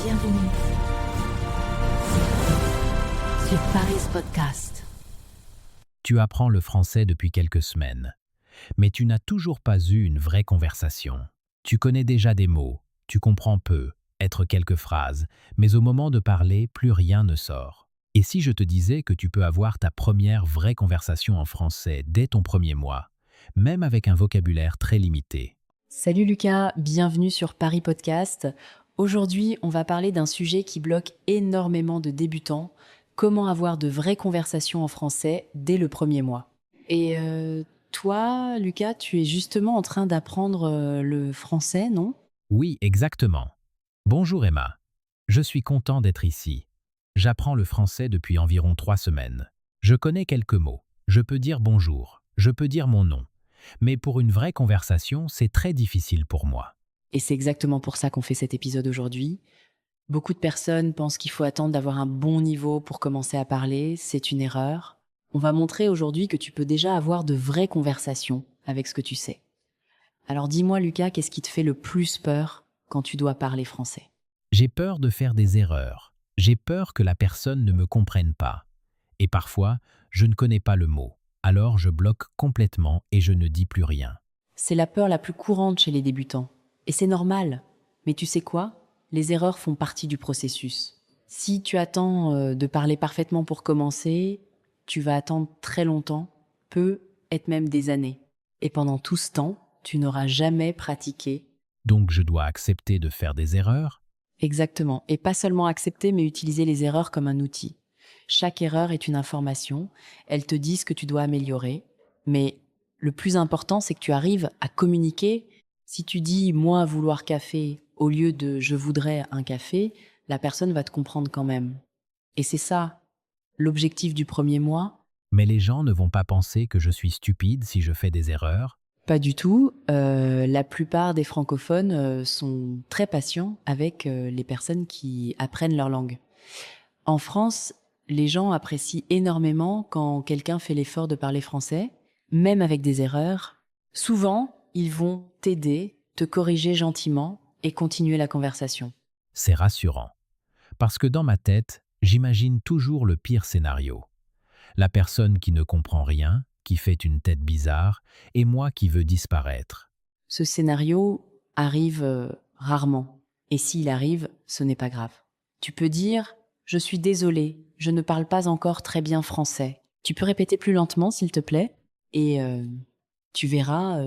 Bienvenue sur Paris Podcast. Tu apprends le français depuis quelques semaines, mais tu n'as toujours pas eu une vraie conversation. Tu connais déjà des mots, tu comprends peu, être quelques phrases, mais au moment de parler, plus rien ne sort. Et si je te disais que tu peux avoir ta première vraie conversation en français dès ton premier mois, même avec un vocabulaire très limité? Salut Lucas, bienvenue sur Paris Podcast. Aujourd'hui, on va parler d'un sujet qui bloque énormément de débutants, comment avoir de vraies conversations en français dès le premier mois. Et toi, Lucas, tu es justement en train d'apprendre le français, non? Oui, exactement. Bonjour Emma. Je suis content d'être ici. J'apprends le français depuis environ 3 semaines. Je connais quelques mots. Je peux dire bonjour. Je peux dire mon nom. Mais pour une vraie conversation, c'est très difficile pour moi. Et c'est exactement pour ça qu'on fait cet épisode aujourd'hui. Beaucoup de personnes pensent qu'il faut attendre d'avoir un bon niveau pour commencer à parler. C'est une erreur. On va montrer aujourd'hui que tu peux déjà avoir de vraies conversations avec ce que tu sais. Alors dis-moi Lucas, qu'est-ce qui te fait le plus peur quand tu dois parler français? J'ai peur de faire des erreurs. J'ai peur que la personne ne me comprenne pas. Et parfois, je ne connais pas le mot. Alors je bloque complètement et je ne dis plus rien. C'est la peur la plus courante chez les débutants. Et c'est normal. Mais tu sais quoi? Les erreurs font partie du processus. Si tu attends de parler parfaitement pour commencer, tu vas attendre très longtemps, peu, être même des années. Et pendant tout ce temps, tu n'auras jamais pratiqué. Donc je dois accepter de faire des erreurs? Exactement. Et pas seulement accepter, mais utiliser les erreurs comme un outil. Chaque erreur est une information. Elle te dit ce que tu dois améliorer. Mais le plus important, c'est que tu arrives à communiquer. Si tu dis « moi vouloir café » au lieu de « je voudrais un café », la personne va te comprendre quand même. Et c'est ça, l'objectif du premier mois. Mais les gens ne vont pas penser que je suis stupide si je fais des erreurs? Pas du tout. La plupart des francophones sont très patients avec les personnes qui apprennent leur langue. En France, les gens apprécient énormément quand quelqu'un fait l'effort de parler français, même avec des erreurs. Souvent, ils vont t'aider, te corriger gentiment et continuer la conversation. C'est rassurant. Parce que dans ma tête, j'imagine toujours le pire scénario. La personne qui ne comprend rien, qui fait une tête bizarre, et moi qui veux disparaître. Ce scénario arrive rarement. Et s'il arrive, ce n'est pas grave. Tu peux dire « Je suis désolée, je ne parle pas encore très bien français. » Tu peux répéter plus lentement, s'il te plaît, et tu verras,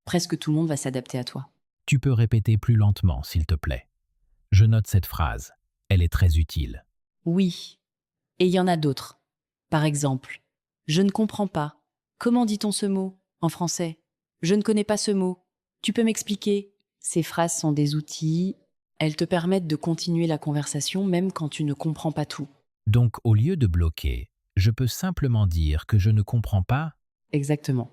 presque tout le monde va s'adapter à toi. Tu peux répéter plus lentement, s'il te plaît. Je note cette phrase. Elle est très utile. Oui, et il y en a d'autres. Par exemple, « Je ne comprends pas. Comment dit-on ce mot en français? Je ne connais pas ce mot. Tu peux m'expliquer ?» Ces phrases sont des outils. Elles te permettent de continuer la conversation même quand tu ne comprends pas tout. Donc, au lieu de bloquer, je peux simplement dire que je ne comprends pas? Exactement.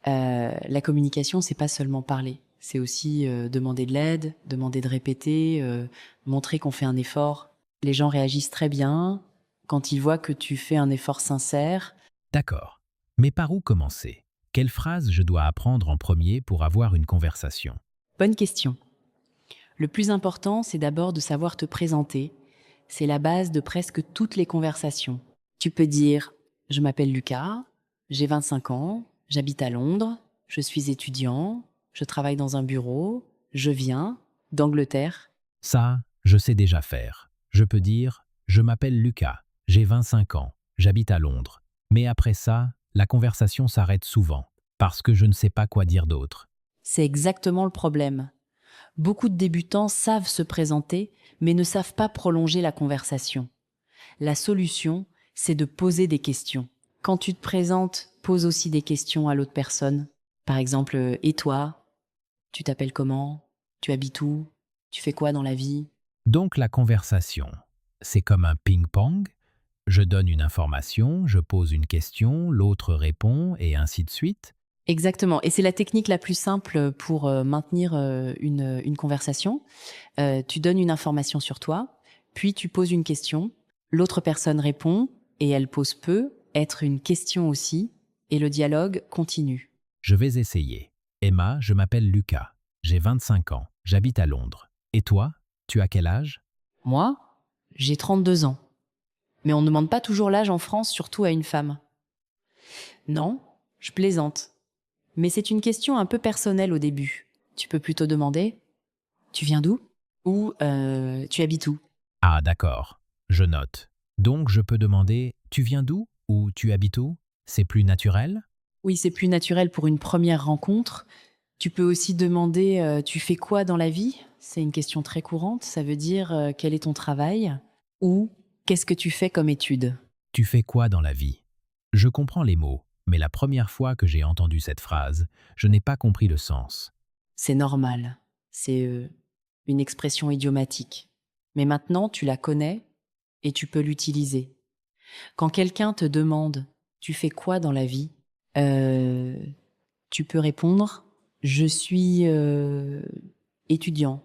La communication, c'est pas seulement parler. C'est aussi demander de l'aide, demander de répéter, montrer qu'on fait un effort. Les gens réagissent très bien quand ils voient que tu fais un effort sincère. D'accord. Mais par où commencer? Quelle phrase je dois apprendre en premier pour avoir une conversation? Bonne question. Le plus important, c'est d'abord de savoir te présenter. C'est la base de presque toutes les conversations. Tu peux dire « Je m'appelle Lucas, j'ai 25 ans, j'habite à Londres, je suis étudiant, je travaille dans un bureau, je viens d'Angleterre. » Ça, je sais déjà faire. Je peux dire « Je m'appelle Lucas, j'ai 25 ans, j'habite à Londres. » Mais après ça, la conversation s'arrête souvent, parce que je ne sais pas quoi dire d'autre. C'est exactement le problème. Beaucoup de débutants savent se présenter, mais ne savent pas prolonger la conversation. La solution, c'est de poser des questions. Quand tu te présentes, pose aussi des questions à l'autre personne. Par exemple, « Et toi? Tu t'appelles comment? Tu habites où? Tu fais quoi dans la vie ?» Donc la conversation, c'est comme un ping-pong. Je donne une information, je pose une question, l'autre répond, et ainsi de suite. Exactement. Et c'est la technique la plus simple pour maintenir une conversation. Tu donnes une information sur toi, puis tu poses une question. L'autre personne répond et elle pose peut être une question aussi, et le dialogue continue. Je vais essayer. Emma, je m'appelle Lucas. J'ai 25 ans. J'habite à Londres. Et toi, tu as quel âge? Moi, j'ai 32 ans. Mais on ne demande pas toujours l'âge en France, surtout à une femme. Non, je plaisante. Mais c'est une question un peu personnelle au début. Tu peux plutôt demander « Tu viens d'où ?» ou « Tu habites où ?» Ah, d'accord. Je note. Donc, je peux demander « Tu viens d'où ?» ou « Tu habites où ?» C'est plus naturel? Oui, c'est plus naturel pour une première rencontre. Tu peux aussi demander Tu fais quoi dans la vie ?» C'est une question très courante. Ça veut dire Quel est ton travail ?» ou Qu'est-ce que tu fais comme étude ? Tu fais quoi dans la vie? Je comprends les mots, mais la première fois que j'ai entendu cette phrase, je n'ai pas compris le sens. C'est normal. C'est une expression idiomatique. Mais maintenant, tu la connais et tu peux l'utiliser. Quand quelqu'un te demande « Tu fais quoi dans la vie ?» tu peux répondre « Je suis étudiant.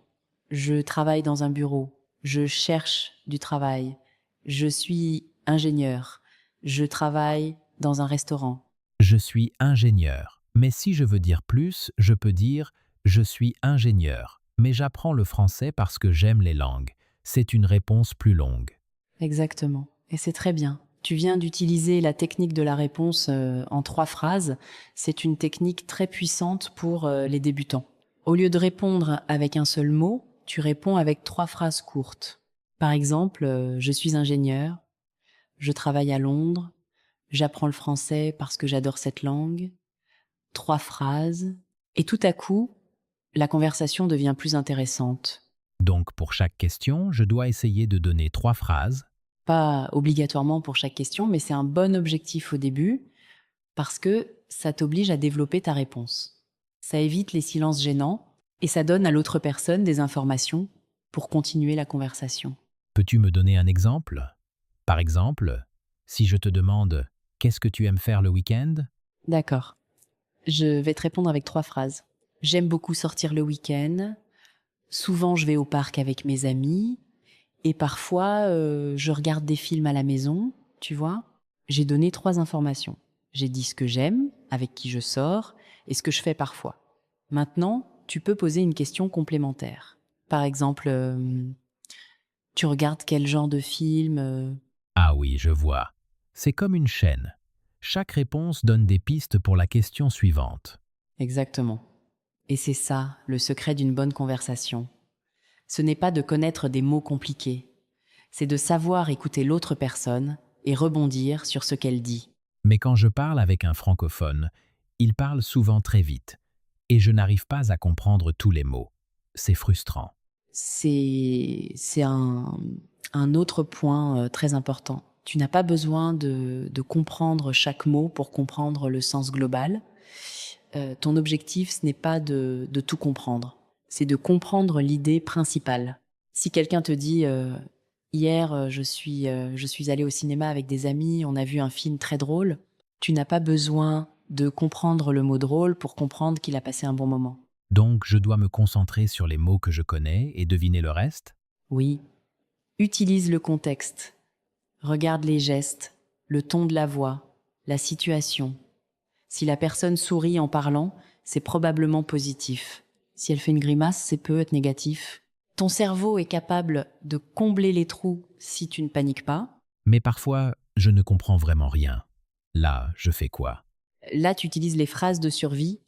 Je travaille dans un bureau. Je cherche du travail. Je suis ingénieur. Je travaille dans un restaurant. » Je suis ingénieur. Mais si je veux dire plus, je peux dire « Je suis ingénieur, mais j'apprends le français parce que j'aime les langues ». C'est une réponse plus longue. Exactement. Et c'est très bien. Tu viens d'utiliser la technique de la réponse en 3 phrases. C'est une technique très puissante pour les débutants. Au lieu de répondre avec un seul mot, tu réponds avec 3 phrases courtes. Par exemple, je suis ingénieur, je travaille à Londres, j'apprends le français parce que j'adore cette langue. 3 phrases. Et tout à coup, la conversation devient plus intéressante. Donc pour chaque question, je dois essayer de donner 3 phrases. Pas obligatoirement pour chaque question, mais c'est un bon objectif au début parce que ça t'oblige à développer ta réponse. Ça évite les silences gênants et ça donne à l'autre personne des informations pour continuer la conversation. Peux-tu me donner un exemple? Par exemple, si je te demande « Qu'est-ce que tu aimes faire le week-end ?» D'accord. Je vais te répondre avec 3 phrases. J'aime beaucoup sortir le week-end. Souvent, je vais au parc avec mes amis. Et parfois, je regarde des films à la maison, tu vois. J'ai donné 3 informations. J'ai dit ce que j'aime, avec qui je sors, et ce que je fais parfois. Maintenant, tu peux poser une question complémentaire. Par exemple, tu regardes quel genre de film Ah oui, je vois. C'est comme une chaîne. Chaque réponse donne des pistes pour la question suivante. Exactement. Et c'est ça, le secret d'une bonne conversation. Ce n'est pas de connaître des mots compliqués. C'est de savoir écouter l'autre personne et rebondir sur ce qu'elle dit. Mais quand je parle avec un francophone, il parle souvent très vite, et je n'arrive pas à comprendre tous les mots. C'est frustrant. C'est un autre point très important. Tu n'as pas besoin de comprendre chaque mot pour comprendre le sens global. Ton objectif, ce n'est pas de tout comprendre. C'est de comprendre l'idée principale. Si quelqu'un te dit hier, je suis allé au cinéma avec des amis, on a vu un film très drôle, tu n'as pas besoin de comprendre le mot drôle pour comprendre qu'il a passé un bon moment. Donc je dois me concentrer sur les mots que je connais et deviner le reste? Oui. Utilise le contexte. Regarde les gestes, le ton de la voix, la situation. Si la personne sourit en parlant, c'est probablement positif. Si elle fait une grimace, c'est peut être négatif. Ton cerveau est capable de combler les trous si tu ne paniques pas. Mais parfois, je ne comprends vraiment rien. Là, je fais quoi? Là, tu utilises les phrases de survie.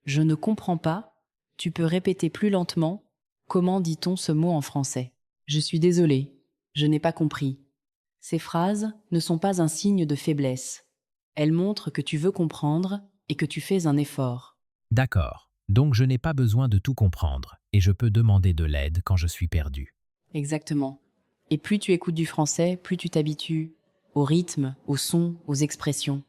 Je ne comprends pas. Tu peux répéter plus lentement. Comment dit-on ce mot en français? Je suis désolé. Je n'ai pas compris. Ces phrases ne sont pas un signe de faiblesse. Elles montrent que tu veux comprendre et que tu fais un effort. D'accord. Donc je n'ai pas besoin de tout comprendre, et je peux demander de l'aide quand je suis perdu. Exactement. Et plus tu écoutes du français, plus tu t'habitues au rythme, au son, aux expressions.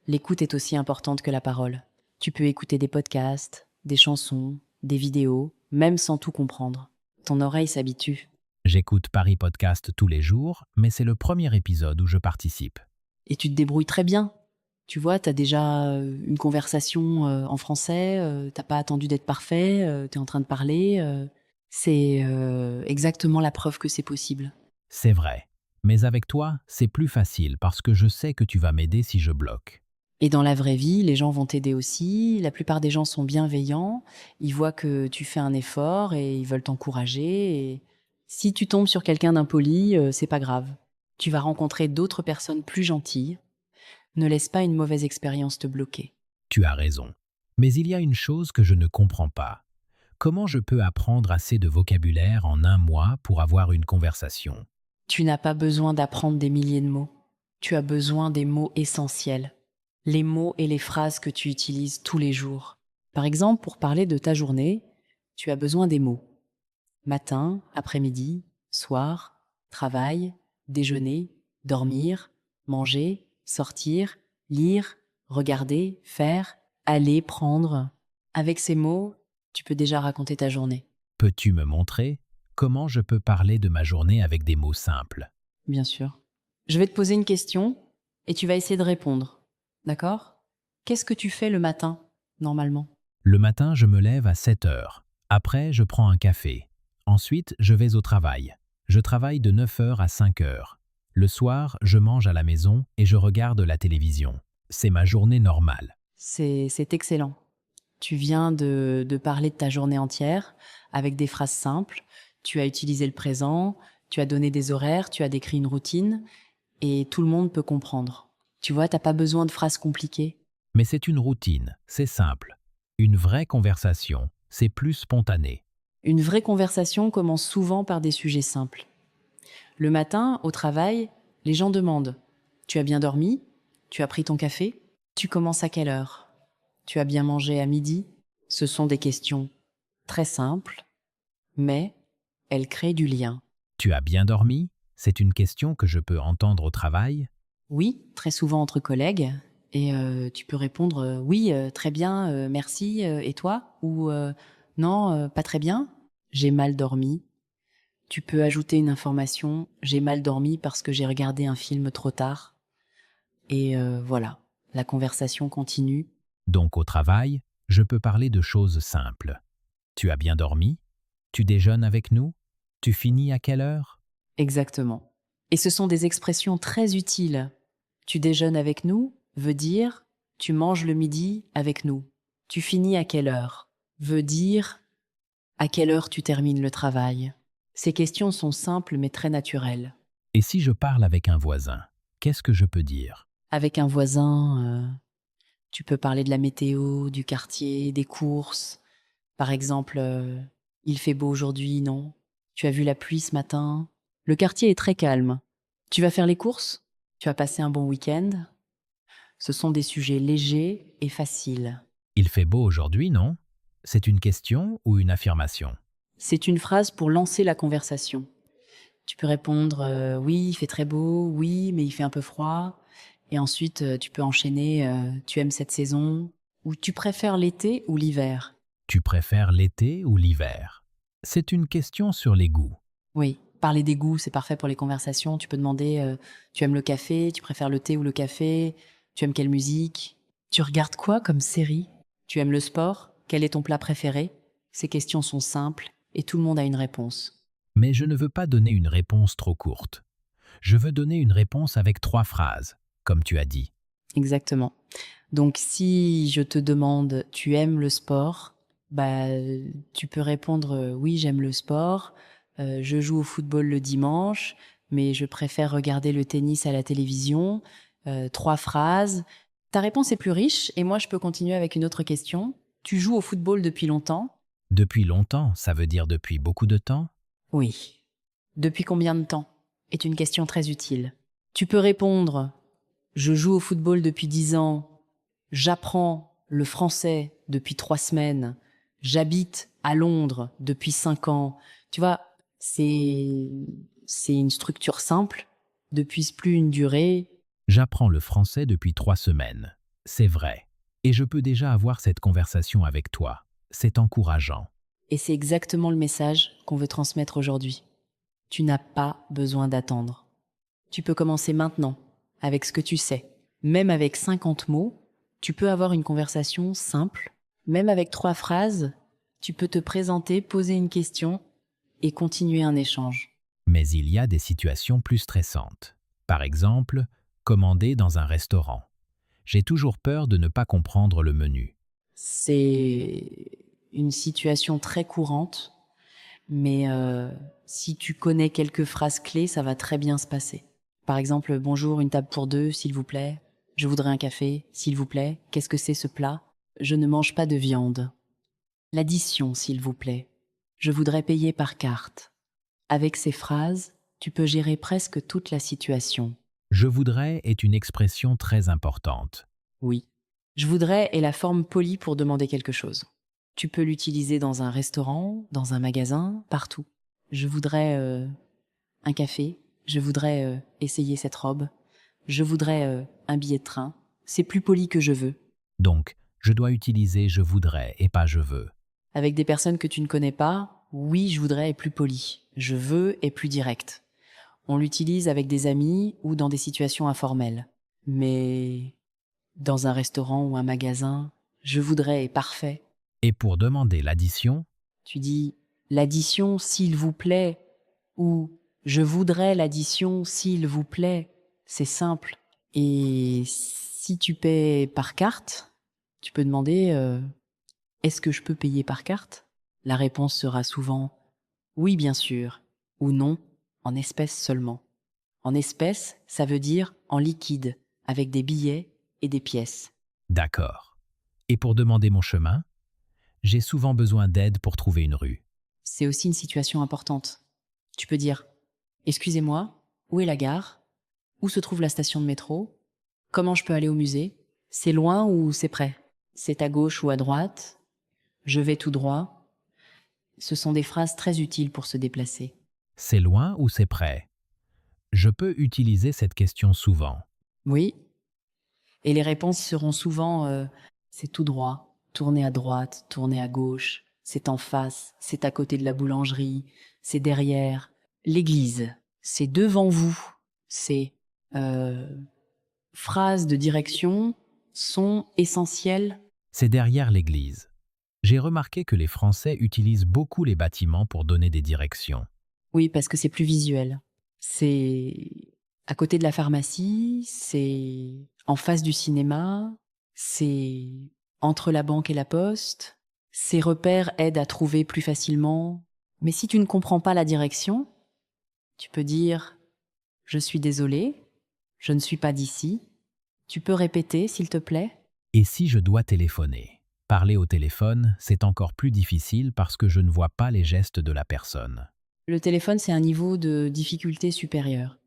L'écoute est aussi importante que la parole. Tu peux écouter des podcasts, des chansons, des vidéos, même sans tout comprendre. Ton oreille s'habitue. J'écoute Paris Podcast tous les jours, mais c'est le premier épisode où je participe. Et tu te débrouilles très bien. Tu vois, t'as déjà une conversation en français, t'as pas attendu d'être parfait, t'es en train de parler. C'est exactement la preuve que c'est possible. C'est vrai. Mais avec toi, c'est plus facile parce que je sais que tu vas m'aider si je bloque. Et dans la vraie vie, les gens vont t'aider aussi. La plupart des gens sont bienveillants. Ils voient que tu fais un effort et ils veulent t'encourager. Et Si tu tombes sur quelqu'un d'impoli, c'est pas grave. Tu vas rencontrer d'autres personnes plus gentilles. Ne laisse pas une mauvaise expérience te bloquer. Tu as raison. Mais il y a une chose que je ne comprends pas. Comment je peux apprendre assez de vocabulaire en un mois pour avoir une conversation? Tu n'as pas besoin d'apprendre des milliers de mots. Tu as besoin des mots essentiels. Les mots et les phrases que tu utilises tous les jours. Par exemple, pour parler de ta journée, tu as besoin des mots. Matin, après-midi, soir, travail, déjeuner, dormir, manger, sortir, lire, regarder, faire, aller, prendre. Avec ces mots, tu peux déjà raconter ta journée. Peux-tu me montrer comment je peux parler de ma journée avec des mots simples? Bien sûr. Je vais te poser une question et tu vas essayer de répondre. D'accord? Qu'est-ce que tu fais le matin, normalement? Le matin, je me lève à 7 heures. Après, je prends un café. Ensuite, je vais au travail. Je travaille de 9 heures à 5 heures. Le soir, je mange à la maison et je regarde la télévision. C'est ma journée normale. C'est excellent. Tu viens de parler de ta journée entière avec des phrases simples. Tu as utilisé le présent, tu as donné des horaires, tu as décrit une routine et tout le monde peut comprendre. Tu vois, t'as pas besoin de phrases compliquées. Mais c'est une routine, c'est simple. Une vraie conversation, c'est plus spontané. Une vraie conversation commence souvent par des sujets simples. Le matin, au travail, les gens demandent: tu as bien dormi? Tu as pris ton café? Tu commences à quelle heure? Tu as bien mangé à midi? Ce sont des questions très simples, mais elles créent du lien. Tu as bien dormi? C'est une question que je peux entendre au travail. Oui, très souvent entre collègues. Et tu peux répondre oui, très bien, merci, et toi? Ou non, pas très bien, j'ai mal dormi. Tu peux ajouter une information: j'ai mal dormi parce que j'ai regardé un film trop tard. Et voilà, la conversation continue. Donc au travail, je peux parler de choses simples. Tu as bien dormi? Tu déjeunes avec nous? Tu finis à quelle heure? Exactement. Et ce sont des expressions très utiles. Tu déjeunes avec nous veut dire tu manges le midi avec nous. Tu finis à quelle heure veut dire à quelle heure tu termines le travail. Ces questions sont simples mais très naturelles. Et si je parle avec un voisin, qu'est-ce que je peux dire? Avec un voisin, tu peux parler de la météo, du quartier, des courses. Par exemple, il fait beau aujourd'hui, non? Tu as vu la pluie ce matin? Le quartier est très calme. Tu vas faire les courses? Tu as passé un bon week-end? Ce sont des sujets légers et faciles. Il fait beau aujourd'hui, non? C'est une question ou une affirmation? C'est une phrase pour lancer la conversation. Tu peux répondre oui, il fait très beau, oui, mais il fait un peu froid. Et ensuite, tu peux enchaîner tu aimes cette saison? Ou tu préfères l'été ou l'hiver? Tu préfères l'été ou l'hiver? C'est une question sur les goûts. Oui, parler des goûts, c'est parfait pour les conversations. Tu peux demander tu aimes le café? Tu préfères le thé ou le café? Tu aimes quelle musique? Tu regardes quoi comme série? Tu aimes le sport? Quel est ton plat préféré? Ces questions sont simples et tout le monde a une réponse. Mais je ne veux pas donner une réponse trop courte. Je veux donner une réponse avec 3 phrases, comme tu as dit. Exactement. Donc si je te demande tu aimes le sport, bah tu peux répondre oui, j'aime le sport, je joue au football le dimanche, mais je préfère regarder le tennis à la télévision. 3 phrases. Ta réponse est plus riche et moi je peux continuer avec une autre question. Tu joues au football depuis longtemps? Depuis longtemps, ça veut dire depuis beaucoup de temps? Oui. Depuis combien de temps? Est une question très utile. Tu peux répondre je joue au football depuis 10 ans, j'apprends le français depuis 3 semaines, j'habite à Londres depuis 5 ans. Tu vois, c'est une structure simple, depuis plus une durée. J'apprends le français depuis 3 semaines. C'est vrai. Et je peux déjà avoir cette conversation avec toi. C'est encourageant. Et c'est exactement le message qu'on veut transmettre aujourd'hui. Tu n'as pas besoin d'attendre. Tu peux commencer maintenant, avec ce que tu sais. Même avec 50 mots, tu peux avoir une conversation simple. Même avec 3 phrases, tu peux te présenter, poser une question et continuer un échange. Mais il y a des situations plus stressantes. Par exemple, commander dans un restaurant. J'ai toujours peur de ne pas comprendre le menu. C'est une situation très courante. Mais si tu connais quelques phrases clés, ça va très bien se passer. Par exemple, bonjour, une table pour deux, s'il vous plaît. Je voudrais un café, s'il vous plaît. Qu'est-ce que c'est ce plat? Je ne mange pas de viande. L'addition, s'il vous plaît. Je voudrais payer par carte. Avec ces phrases, tu peux gérer presque toute la situation. Je voudrais est une expression très importante. Oui. Je voudrais est la forme polie pour demander quelque chose. Tu peux l'utiliser dans un restaurant, dans un magasin, partout. Je voudrais un café. Je voudrais essayer cette robe. Je voudrais un billet de train. C'est plus poli que je veux. Donc, je dois utiliser je voudrais et pas je veux. Avec des personnes que tu ne connais pas, oui, je voudrais est plus poli. Je veux est plus direct. On l'utilise avec des amis ou dans des situations informelles. Mais dans un restaurant ou un magasin, je voudrais est parfait. Et pour demander l'addition, Tu dis l'addition s'il vous plaît ou je voudrais l'addition s'il vous plaît. C'est simple. Et si tu paies par carte, tu peux demander est-ce que je peux payer par carte? La réponse sera souvent oui bien sûr ou non en espèces seulement. En espèces, ça veut dire en liquide, avec des billets et des pièces. d'accord. Et pour demander mon chemin, j'ai souvent besoin d'aide pour trouver une rue. C'est aussi une situation importante. Tu peux dire excusez-moi, où est la gare? Où se trouve la station de métro? Comment je peux aller au musée? C'est loin ou c'est près? C'est à gauche ou à droite? Je vais tout droit? Ce sont des phrases très utiles pour se déplacer. C'est loin ou c'est près? Je peux utiliser cette question souvent. Oui. Et les réponses seront souvent c'est tout droit, tournez à droite, tournez à gauche, c'est en face, c'est à côté de la boulangerie, c'est derrière. L'église, c'est devant vous. Ces phrases de direction sont essentielles. C'est derrière l'église. J'ai remarqué que les Français utilisent beaucoup les bâtiments pour donner des directions. Oui, parce que c'est plus visuel. C'est à côté de la pharmacie, c'est en face du cinéma, c'est entre la banque et la poste. Ces repères aident à trouver plus facilement. Mais si tu ne comprends pas la direction, tu peux dire « Je suis désolé, je ne suis pas d'ici ». Tu peux répéter, s'il te plaît? Et si je dois téléphoner? Parler au téléphone, c'est encore plus difficile parce que je ne vois pas les gestes de la personne. Le téléphone, c'est un niveau de difficulté supérieur.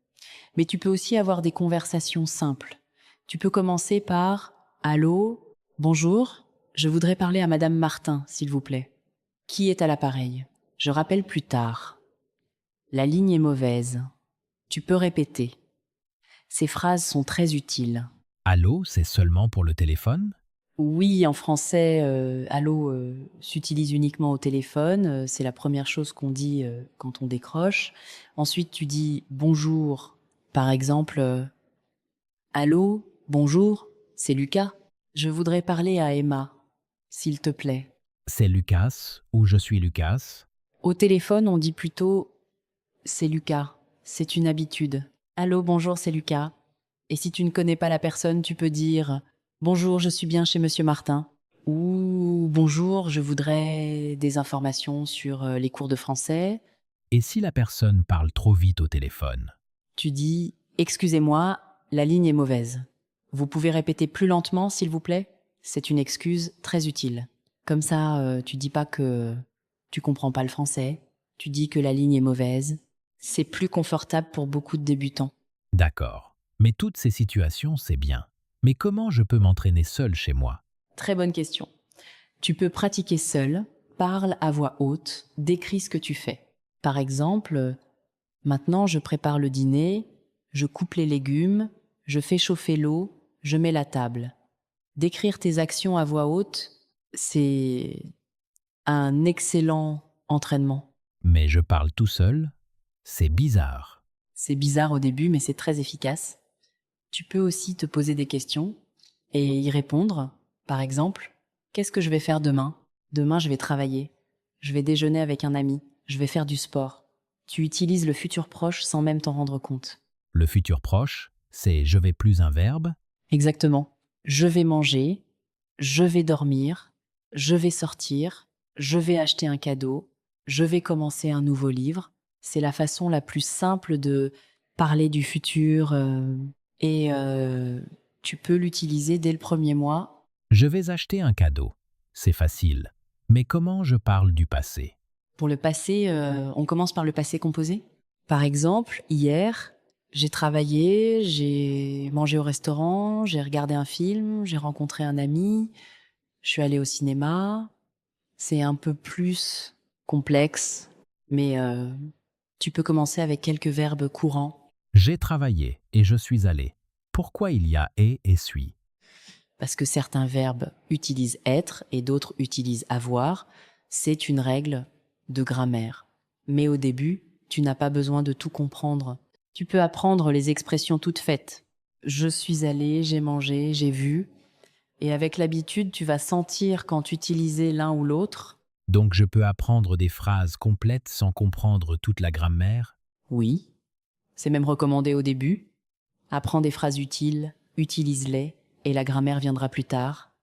Mais tu peux aussi avoir des conversations simples. Tu peux commencer par « Allô, bonjour, je voudrais parler à Madame Martin, s'il vous plaît. Qui est à l'appareil? Je rappelle plus tard. La ligne est mauvaise. » Tu peux répéter. Ces phrases sont très utiles. Allô, c'est seulement pour le téléphone? Oui, en français, allô s'utilise uniquement au téléphone. C'est la première chose qu'on dit quand on décroche. Ensuite, tu dis bonjour. Par exemple, allô, bonjour, c'est Lucas. Je voudrais parler à Emma, s'il te plaît. C'est Lucas ou je suis Lucas? Au téléphone, on dit plutôt c'est Lucas. C'est une habitude. Allô, bonjour, c'est Lucas. Et si tu ne connais pas la personne, tu peux dire bonjour, je suis bien chez Monsieur Martin. Ou bonjour, je voudrais des informations sur les cours de français. Et si la personne parle trop vite au téléphone? Tu dis excusez-moi, la ligne est mauvaise. Vous pouvez répéter plus lentement, s'il vous plaît? C'est une excuse très utile. Comme ça, tu dis pas que tu comprends pas le français. Tu dis que la ligne est mauvaise. C'est plus confortable pour beaucoup de débutants. D'accord. Mais toutes ces situations, c'est bien. Mais comment je peux m'entraîner seul chez moi? Très bonne question. Tu peux pratiquer seul, parle à voix haute, décris ce que tu fais. Par exemple, maintenant je prépare le dîner, je coupe les légumes, je fais chauffer l'eau, je mets la table. Décrire tes actions à voix haute, c'est un excellent entraînement. Mais je parle tout seul? C'est bizarre. C'est bizarre au début, mais c'est très efficace. Tu peux aussi te poser des questions et y répondre. Par exemple, qu'est-ce que je vais faire demain? Demain, je vais travailler. Je vais déjeuner avec un ami. Je vais faire du sport. Tu utilises le futur proche sans même t'en rendre compte. Le futur proche, c'est je vais plus un verbe? Exactement. Je vais manger. Je vais dormir. Je vais sortir. Je vais acheter un cadeau. Je vais commencer un nouveau livre. C'est la façon la plus simple de parler du futur et tu peux l'utiliser dès le premier mois. Je vais acheter un cadeau. C'est facile. Mais comment je parle du passé? Pour le passé, on commence par le passé composé. Par exemple, hier, j'ai travaillé, j'ai mangé au restaurant, j'ai regardé un film, j'ai rencontré un ami, je suis allée au cinéma. C'est un peu plus complexe, mais tu peux commencer avec quelques verbes courants. J'ai travaillé et je suis allé. Pourquoi il y a et suis? Parce que certains verbes utilisent être et d'autres utilisent avoir. C'est une règle de grammaire. Mais au début, tu n'as pas besoin de tout comprendre. Tu peux apprendre les expressions toutes faites. Je suis allé, j'ai mangé, j'ai vu. Et avec l'habitude, tu vas sentir quand utiliser l'un ou l'autre. Donc je peux apprendre des phrases complètes sans comprendre toute la grammaire? Oui, c'est même recommandé au début. Apprends des phrases utiles, utilise-les, et la grammaire viendra plus tard.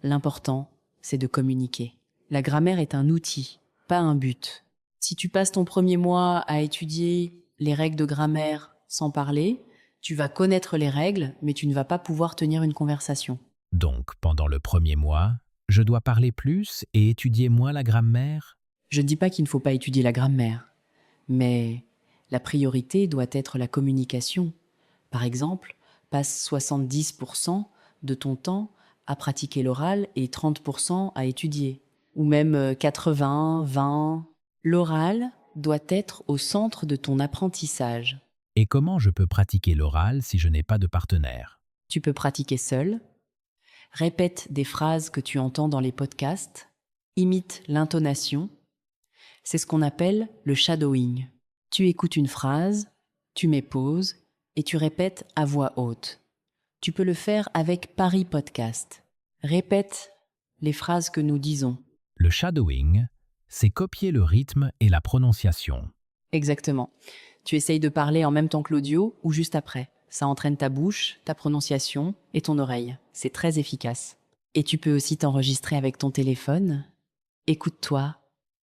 L'important, c'est de communiquer. La grammaire est un outil, pas un but. Si tu passes ton premier mois à étudier les règles de grammaire sans parler, tu vas connaître les règles, mais tu ne vas pas pouvoir tenir une conversation. Donc, pendant le premier mois, je dois parler plus et étudier moins la grammaire? Je ne dis pas qu'il ne faut pas étudier la grammaire, mais la priorité doit être la communication. Par exemple, passe 70% de ton temps à pratiquer l'oral et 30% à étudier. Ou même 80, 20. L'oral doit être au centre de ton apprentissage. Et comment je peux pratiquer l'oral si je n'ai pas de partenaire? Tu peux pratiquer seul. Répète des phrases que tu entends dans les podcasts. Imite l'intonation. C'est ce qu'on appelle le shadowing. Tu écoutes une phrase, tu mets pause et tu répètes à voix haute. Tu peux le faire avec Paris Podcast. Répète les phrases que nous disons. Le shadowing, c'est copier le rythme et la prononciation. Exactement. Tu essayes de parler en même temps que l'audio ou juste après. Ça entraîne ta bouche, ta prononciation et ton oreille. C'est très efficace. Et tu peux aussi t'enregistrer avec ton téléphone. Écoute-toi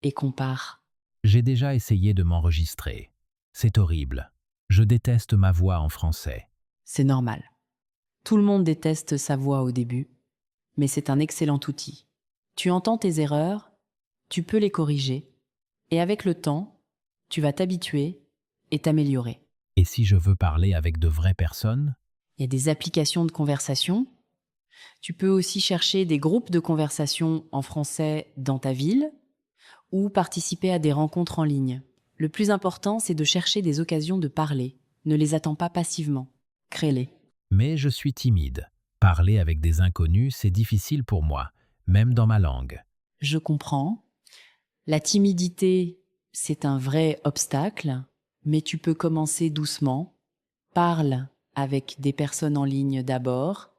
et compare. J'ai déjà essayé de m'enregistrer. C'est horrible. Je déteste ma voix en français. C'est normal. Tout le monde déteste sa voix au début, mais c'est un excellent outil. Tu entends tes erreurs, tu peux les corriger, et avec le temps, tu vas t'habituer et t'améliorer. Et si je veux parler avec de vraies personnes? Il y a des applications de conversation. Tu peux aussi chercher des groupes de conversation en français dans ta ville ou participer à des rencontres en ligne. Le plus important, c'est de chercher des occasions de parler. Ne les attends pas passivement. Crée-les. Mais je suis timide. Parler avec des inconnus, c'est difficile pour moi, même dans ma langue. Je comprends. La timidité, c'est un vrai obstacle, mais tu peux commencer doucement. Parle avec des personnes en ligne d'abord,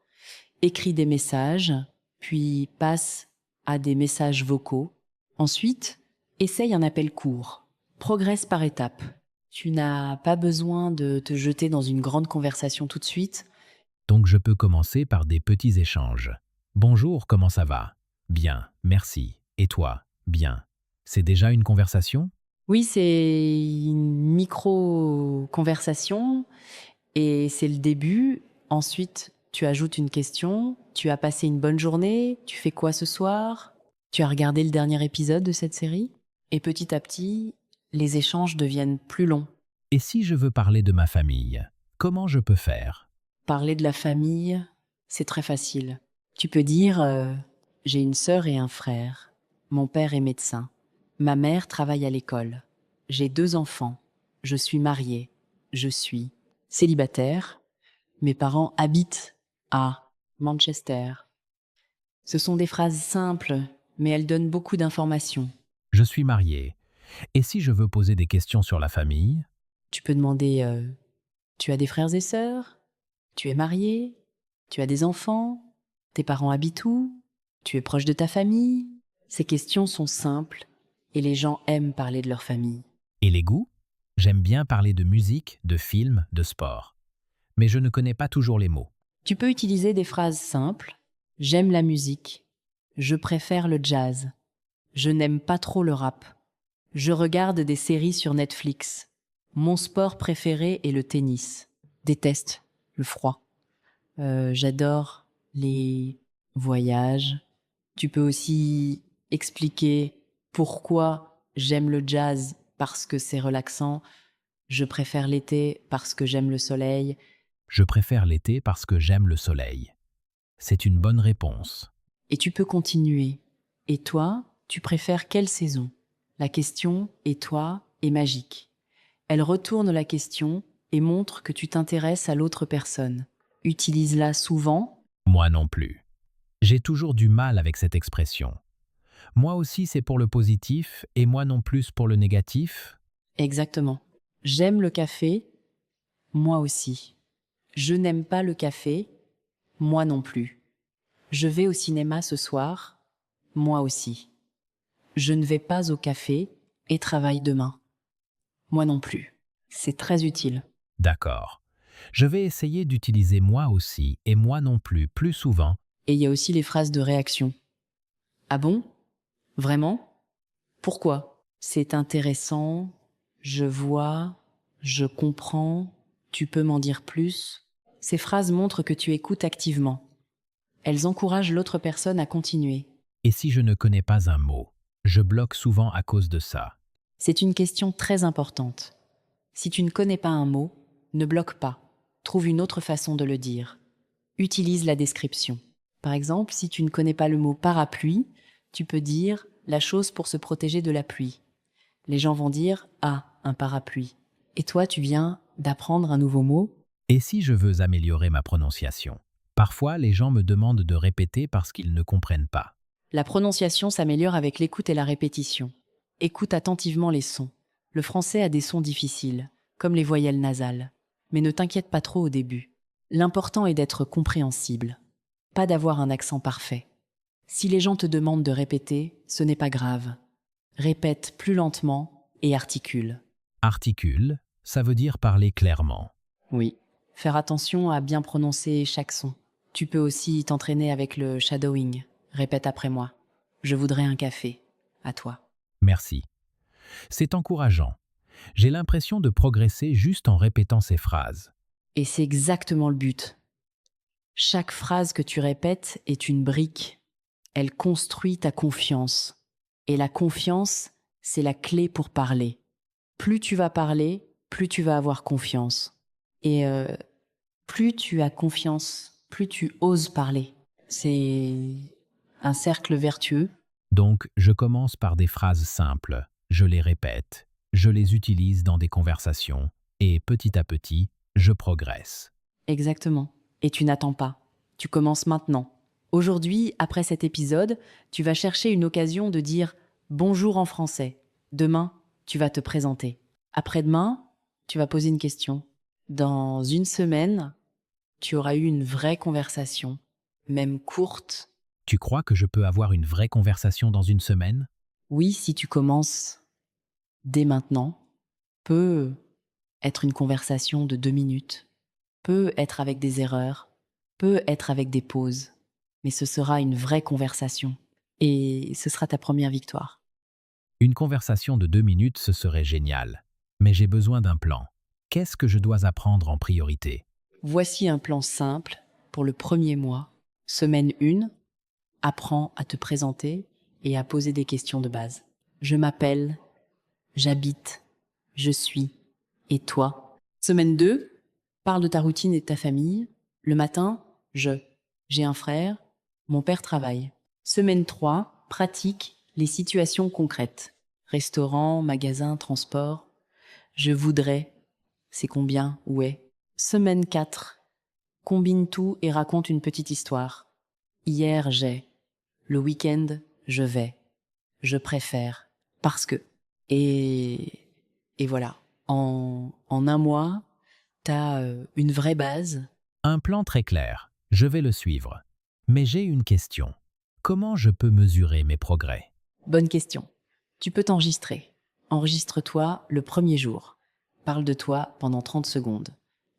écris des messages, puis passe à des messages vocaux. Ensuite, essaye un appel court. Progresse par étapes. Tu n'as pas besoin de te jeter dans une grande conversation tout de suite. Donc je peux commencer par des petits échanges. Bonjour, comment ça va? Bien, merci. Et toi? Bien. C'est déjà une conversation? Oui, c'est une micro-conversation et c'est le début. Ensuite, tu ajoutes une question. Tu as passé une bonne journée? Tu fais quoi ce soir? Tu as regardé le dernier épisode de cette série? Et petit à petit, les échanges deviennent plus longs. Et si je veux parler de ma famille, comment je peux faire? Parler de la famille, c'est très facile. Tu peux dire j'ai une sœur et un frère. Mon père est médecin. Ma mère travaille à l'école. J'ai 2 enfants. Je suis mariée. Je suis célibataire. Mes parents habitent à Manchester. Ce sont des phrases simples, mais elles donnent beaucoup d'informations. Je suis marié. Et si je veux poser des questions sur la famille? Tu peux demander tu as des frères et sœurs? Tu es marié? Tu as des enfants? Tes parents habitent où? Tu es proche de ta famille? Ces questions sont simples et les gens aiment parler de leur famille. Et les goûts? J'aime bien parler de musique, de films, de sport. Mais je ne connais pas toujours les mots. Tu peux utiliser des phrases simples. J'aime la musique. Je préfère le jazz. Je n'aime pas trop le rap. Je regarde des séries sur Netflix. Mon sport préféré est le tennis. Déteste le froid. J'adore les voyages. Tu peux aussi expliquer pourquoi j'aime le jazz parce que c'est relaxant. Je préfère l'été parce que j'aime le soleil. Je préfère l'été parce que j'aime le soleil. C'est une bonne réponse. Et tu peux continuer. Et toi, tu préfères quelle saison? La question « et toi » est magique. Elle retourne la question et montre que tu t'intéresses à l'autre personne. Utilise-la souvent. Moi non plus. J'ai toujours du mal avec cette expression. Moi aussi c'est pour le positif et moi non plus pour le négatif. Exactement. J'aime le café. Moi aussi. Je n'aime pas le café. Moi non plus. Je vais au cinéma ce soir. Moi aussi. Je ne vais pas au café et travaille demain. Moi non plus. C'est très utile. D'accord. Je vais essayer d'utiliser moi aussi et moi non plus souvent. Et il y a aussi les phrases de réaction. Ah bon? Vraiment? Pourquoi? C'est intéressant. Je vois. Je comprends. Tu peux m'en dire plus? Ces phrases montrent que tu écoutes activement. Elles encouragent l'autre personne à continuer. Et si je ne connais pas un mot, je bloque souvent à cause de ça. C'est une question très importante. Si tu ne connais pas un mot, ne bloque pas. Trouve une autre façon de le dire. Utilise la description. Par exemple, si tu ne connais pas le mot parapluie, tu peux dire la chose pour se protéger de la pluie. Les gens vont dire « Ah, un parapluie ». Et toi, tu viens d'apprendre un nouveau mot. Et si je veux améliorer ma prononciation? Parfois, les gens me demandent de répéter parce qu'ils ne comprennent pas. La prononciation s'améliore avec l'écoute et la répétition. Écoute attentivement les sons. Le français a des sons difficiles, comme les voyelles nasales. Mais ne t'inquiète pas trop au début. L'important est d'être compréhensible, pas d'avoir un accent parfait. Si les gens te demandent de répéter, ce n'est pas grave. Répète plus lentement et articule. Articule, ça veut dire parler clairement. Oui. Faire attention à bien prononcer chaque son. Tu peux aussi t'entraîner avec le shadowing. Répète après moi. Je voudrais un café. À toi. Merci. C'est encourageant. J'ai l'impression de progresser juste en répétant ces phrases. Et c'est exactement le but. Chaque phrase que tu répètes est une brique. Elle construit ta confiance. Et la confiance, c'est la clé pour parler. Plus tu vas parler, plus tu vas avoir confiance. Et plus tu as confiance, plus tu oses parler. C'est un cercle vertueux. Donc, je commence par des phrases simples, je les répète, je les utilise dans des conversations, et petit à petit, je progresse. Exactement. Et tu n'attends pas. Tu commences maintenant. Aujourd'hui, après cet épisode, tu vas chercher une occasion de dire bonjour en français. Demain, tu vas te présenter. Après-demain, tu vas poser une question. Dans une semaine, tu auras eu une vraie conversation, même courte. Tu crois que je peux avoir une vraie conversation dans une semaine? Oui, si tu commences dès maintenant, peut être une conversation de 2 minutes, peut être avec des erreurs, peut être avec des pauses, mais ce sera une vraie conversation et ce sera ta première victoire. Une conversation de 2 minutes, ce serait génial. Mais j'ai besoin d'un plan. Qu'est-ce que je dois apprendre en priorité? Voici un plan simple pour le premier mois. Semaine 1, apprends à te présenter et à poser des questions de base. Je m'appelle, j'habite, je suis, et toi? Semaine 2, parle de ta routine et de ta famille. Le matin, j'ai un frère, mon père travaille. Semaine 3, pratique les situations concrètes. Restaurant, magasin, transport. Je voudrais, c'est combien, où est? Semaine 4, combine tout et raconte une petite histoire. Hier, j'ai. Le week-end, je vais. Je préfère. Parce que. Et voilà. En un mois, t'as une vraie base. Un plan très clair. Je vais le suivre. Mais j'ai une question. Comment je peux mesurer mes progrès? Bonne question. Tu peux t'enregistrer. Enregistre-toi le premier jour. Parle de toi pendant 30 secondes.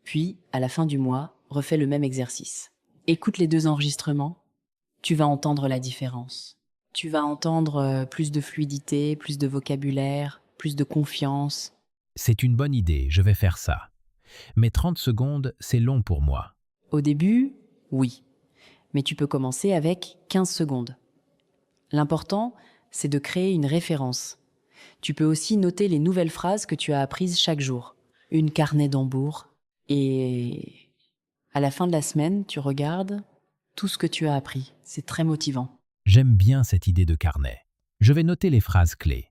Puis, à la fin du mois, refais le même exercice. Écoute les 2 enregistrements. Tu vas entendre la différence. Tu vas entendre plus de fluidité, plus de vocabulaire, plus de confiance. C'est une bonne idée, je vais faire ça. Mais 30 secondes, c'est long pour moi. Au début, oui. Mais tu peux commencer avec 15 secondes. L'important, c'est de créer une référence. Tu peux aussi noter les nouvelles phrases que tu as apprises chaque jour. Une carnet d'embours. Et à la fin de la semaine, tu regardes tout ce que tu as appris. C'est très motivant. J'aime bien cette idée de carnet. Je vais noter les phrases clés.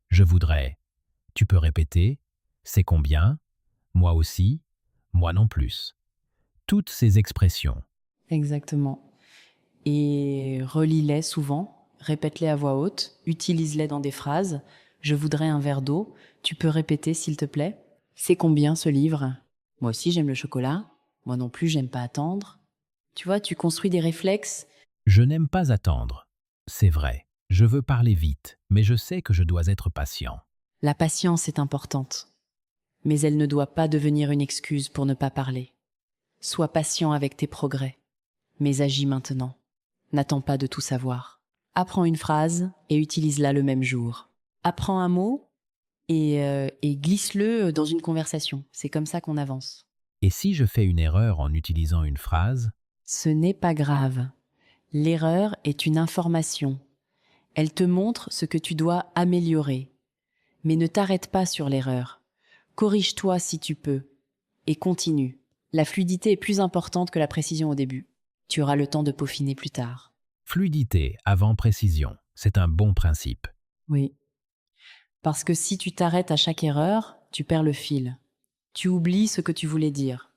Je voudrais. Tu peux répéter. C'est combien? Moi aussi. Moi non plus. Toutes ces expressions. Exactement. Et relis-les souvent, répète-les à voix haute, utilise-les dans des phrases. Je voudrais un verre d'eau. Tu peux répéter s'il te plaît. C'est combien ce livre? Moi aussi j'aime le chocolat. Moi non plus j'aime pas attendre. Tu vois, tu construis des réflexes. Je n'aime pas attendre. C'est vrai. Je veux parler vite, mais je sais que je dois être patient. La patience est importante. Mais elle ne doit pas devenir une excuse pour ne pas parler. Sois patient avec tes progrès. Mais agis maintenant. N'attends pas de tout savoir. Apprends une phrase et utilise-la le même jour. Apprends un mot et glisse-le dans une conversation. C'est comme ça qu'on avance. Et si je fais une erreur en utilisant une phrase, Ce n'est pas grave. L'erreur est une information. Elle te montre ce que tu dois améliorer. Mais ne t'arrête pas sur l'erreur. Corrige-toi si tu peux. Et continue. La fluidité est plus importante que la précision au début. Tu auras le temps de peaufiner plus tard. fluidité avant précision, c'est un bon principe. Oui. Parce que si tu t'arrêtes à chaque erreur, tu perds le fil. Tu oublies ce que tu voulais dire.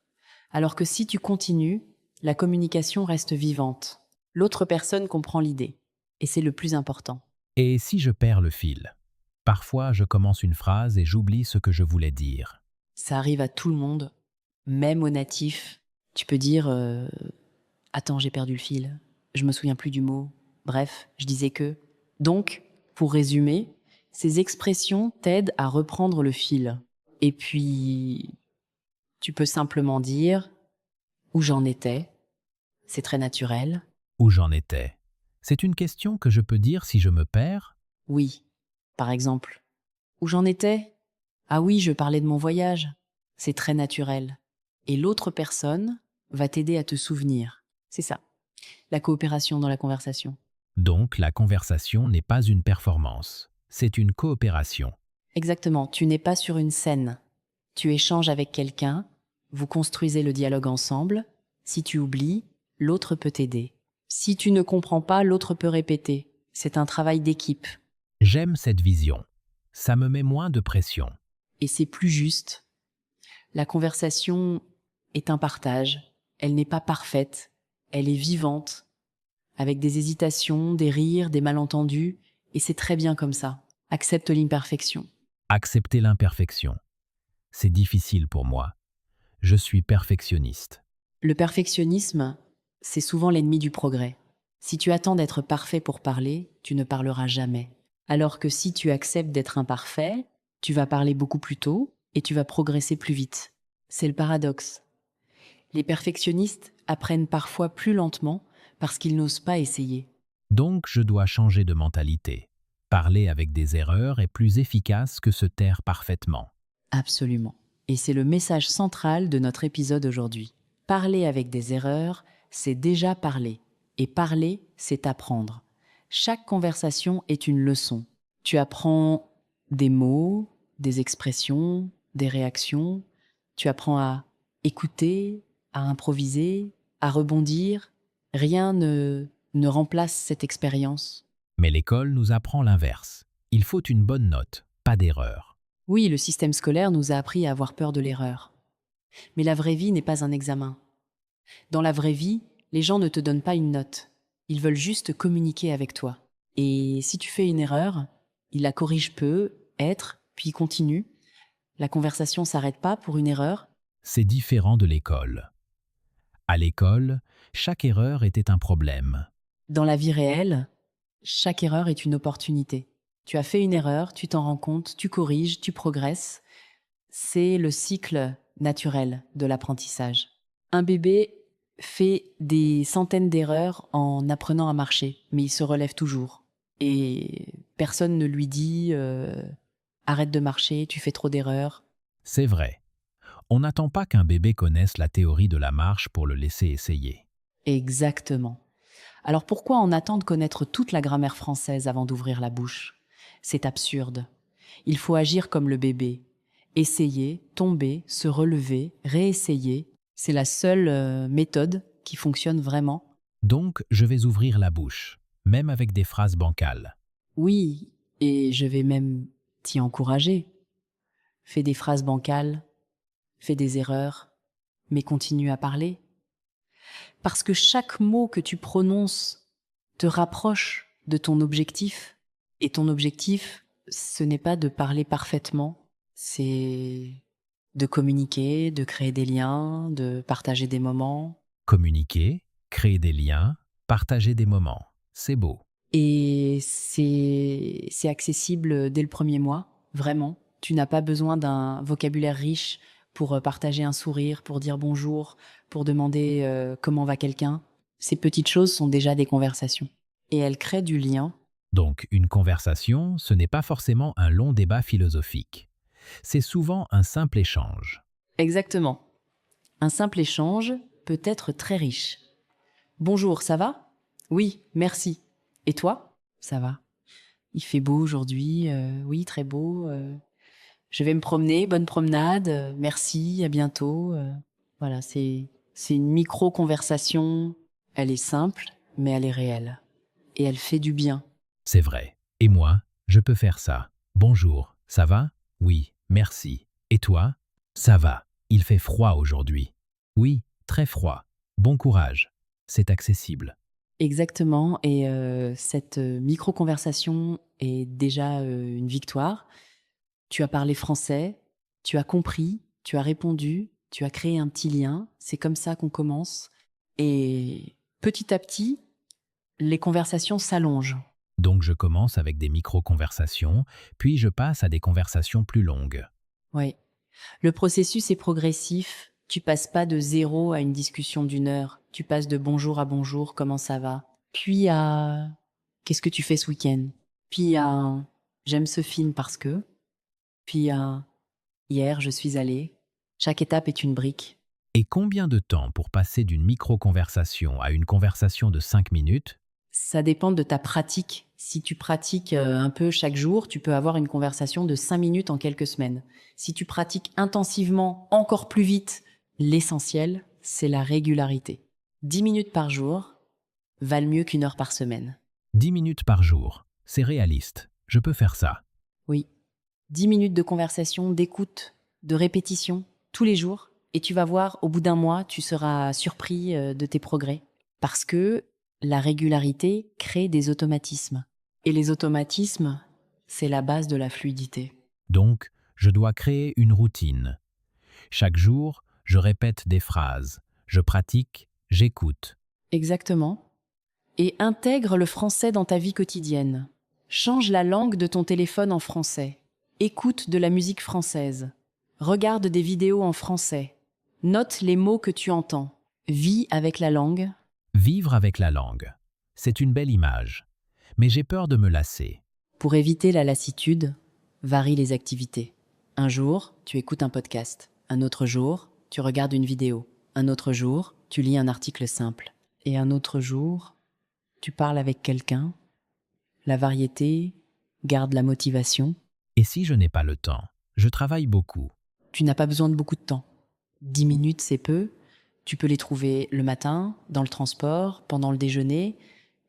Alors que si tu continues, la communication reste vivante. L'autre personne comprend l'idée. Et c'est le plus important. Et si je perds le fil? Parfois, je commence une phrase et j'oublie ce que je voulais dire. Ça arrive à tout le monde, même aux natifs. Tu peux dire Attends, j'ai perdu le fil. Je me souviens plus du mot. Bref, je disais que. Donc, pour résumer, ces expressions t'aident à reprendre le fil. Et puis, tu peux simplement dire où j'en étais. C'est très naturel. Où j'en étais? C'est une question que je peux dire si je me perds? Oui. Par exemple, où j'en étais? Ah oui, je parlais de mon voyage. C'est très naturel. Et l'autre personne va t'aider à te souvenir. C'est ça. La coopération dans la conversation. Donc, la conversation n'est pas une performance, c'est une coopération. Exactement. Tu n'es pas sur une scène. Tu échanges avec quelqu'un. Vous construisez le dialogue ensemble. Si tu oublies, l'autre peut t'aider. Si tu ne comprends pas, l'autre peut répéter. C'est un travail d'équipe. J'aime cette vision. Ça me met moins de pression. Et c'est plus juste. La conversation est un partage. Elle n'est pas parfaite. Elle est vivante, avec des hésitations, des rires, des malentendus, et c'est très bien comme ça. Accepte l'imperfection. Accepter l'imperfection. C'est difficile pour moi. Je suis perfectionniste. Le perfectionnisme, c'est souvent l'ennemi du progrès. Si tu attends d'être parfait pour parler, tu ne parleras jamais. Alors que si tu acceptes d'être imparfait, tu vas parler beaucoup plus tôt et tu vas progresser plus vite. C'est le paradoxe. Les perfectionnistes apprennent parfois plus lentement parce qu'ils n'osent pas essayer. Donc, je dois changer de mentalité. Parler avec des erreurs est plus efficace que se taire parfaitement. Absolument. Et c'est le message central de notre épisode aujourd'hui. Parler avec des erreurs, c'est déjà parler. Et parler, c'est apprendre. Chaque conversation est une leçon. Tu apprends des mots, des expressions, des réactions. Tu apprends à écouter, à improviser, à rebondir. Rien ne remplace cette expérience. Mais l'école nous apprend l'inverse. Il faut une bonne note, pas d'erreur. Oui, le système scolaire nous a appris à avoir peur de l'erreur. Mais la vraie vie n'est pas un examen. Dans la vraie vie, les gens ne te donnent pas une note. Ils veulent juste communiquer avec toi. Et si tu fais une erreur, ils la corrigent peu, puis continuent. La conversation s'arrête pas pour une erreur. C'est différent de l'école. À l'école, chaque erreur était un problème. Dans la vie réelle, chaque erreur est une opportunité. Tu as fait une erreur, tu t'en rends compte, tu corriges, tu progresses. C'est le cycle naturel de l'apprentissage. Un bébé fait des centaines d'erreurs en apprenant à marcher, mais il se relève toujours. Et personne ne lui dit Arrête de marcher, tu fais trop d'erreurs. C'est vrai. On n'attend pas qu'un bébé connaisse la théorie de la marche pour le laisser essayer. Exactement. Alors pourquoi on attend de connaître toute la grammaire française avant d'ouvrir la bouche? C'est absurde. Il faut agir comme le bébé. Essayer, tomber, se relever, réessayer. C'est la seule méthode qui fonctionne vraiment. Donc, je vais ouvrir la bouche, même avec des phrases bancales. Oui, et je vais même t'y encourager. Fais des phrases bancales, fais des erreurs, mais continue à parler. Parce que chaque mot que tu prononces te rapproche de ton objectif. Et ton objectif, ce n'est pas de parler parfaitement, c'est de communiquer, de créer des liens, de partager des moments. Communiquer, créer des liens, partager des moments. C'est beau. Et c'est accessible dès le premier mois, vraiment. Tu n'as pas besoin d'un vocabulaire riche pour partager un sourire, pour dire bonjour, pour demander comment va quelqu'un. Ces petites choses sont déjà des conversations. Et elles créent du lien. Donc, une conversation, ce n'est pas forcément un long débat philosophique. C'est souvent un simple échange. Exactement. Un simple échange peut être très riche. Bonjour, ça va? Oui, merci. Et toi? Ça va. Il fait beau aujourd'hui, oui, très beau. Je vais me promener, bonne promenade, merci, à bientôt. Voilà, c'est une micro-conversation. Elle est simple, mais elle est réelle. Et elle fait du bien. C'est vrai. Et moi, je peux faire ça. Bonjour, ça va? Oui, merci. Et toi? Ça va. Il fait froid aujourd'hui. Oui, très froid. Bon courage. C'est accessible. Exactement, et cette micro-conversation est déjà une victoire. Tu as parlé français, tu as compris, tu as répondu, tu as créé un petit lien. C'est comme ça qu'on commence. Et petit à petit, les conversations s'allongent. Donc je commence avec des micro-conversations, puis je passe à des conversations plus longues. Oui. Le processus est progressif. Tu passes pas de 0 à une discussion d'1 heure. Tu passes de bonjour à bonjour, comment ça va? Puis à qu'est-ce que tu fais ce week-end? Puis à j'aime ce film parce que. Puis à hier, je suis allée. Chaque étape est une brique. Et combien de temps pour passer d'une micro-conversation à une conversation de 5 minutes? Ça dépend de ta pratique. Si tu pratiques un peu chaque jour, tu peux avoir une conversation de 5 minutes en quelques semaines. Si tu pratiques intensivement, encore plus vite, l'essentiel, c'est la régularité. 10 minutes par jour valent mieux qu'1 heure par semaine. 10 minutes par jour. C'est réaliste. Je peux faire ça. Oui. 10 minutes de conversation, d'écoute, de répétition, tous les jours. Et tu vas voir, au bout d'un mois, tu seras surpris de tes progrès. Parce que la régularité crée des automatismes. Et les automatismes, c'est la base de la fluidité. Donc, je dois créer une routine. Chaque jour, je répète des phrases. Je pratique, j'écoute. Exactement. Et intègre le français dans ta vie quotidienne. Change la langue de ton téléphone en français. Écoute de la musique française. Regarde des vidéos en français. Note les mots que tu entends. Vis avec la langue. Vivre avec la langue. C'est une belle image. Mais j'ai peur de me lasser. Pour éviter la lassitude, varie les activités. Un jour, tu écoutes un podcast. Un autre jour, tu regardes une vidéo. Un autre jour, tu lis un article simple. Et un autre jour, tu parles avec quelqu'un. La variété garde la motivation. Et si je n'ai pas le temps? Je travaille beaucoup. Tu n'as pas besoin de beaucoup de temps. 10 minutes, c'est peu. Tu peux les trouver le matin, dans le transport, pendant le déjeuner.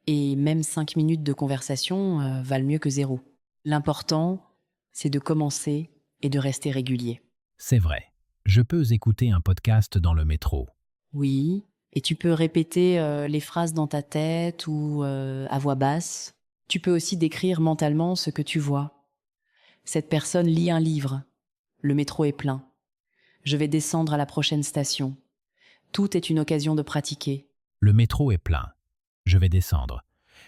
Et même 5 minutes de conversation valent mieux que 0. L'important, c'est de commencer et de rester régulier. C'est vrai. Je peux écouter un podcast dans le métro. Oui, et tu peux répéter les phrases dans ta tête ou à voix basse. Tu peux aussi décrire mentalement ce que tu vois. Cette personne lit un livre. Le métro est plein. Je vais descendre à la prochaine station. Tout est une occasion de pratiquer. Le métro est plein. Je vais descendre.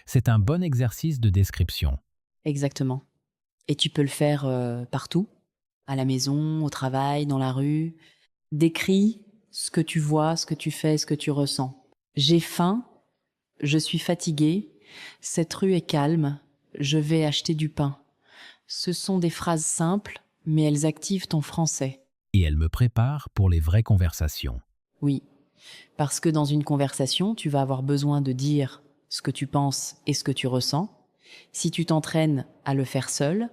C'est un bon exercice de description. Exactement. Et tu peux le faire partout, à la maison, au travail, dans la rue. Décris ce que tu vois, ce que tu fais, ce que tu ressens. J'ai faim, je suis fatiguée, cette rue est calme, je vais acheter du pain. Ce sont des phrases simples, mais elles activent ton français. Et elle me prépare pour les vraies conversations. Oui, parce que dans une conversation, tu vas avoir besoin de dire ce que tu penses et ce que tu ressens. Si tu t'entraînes à le faire seul,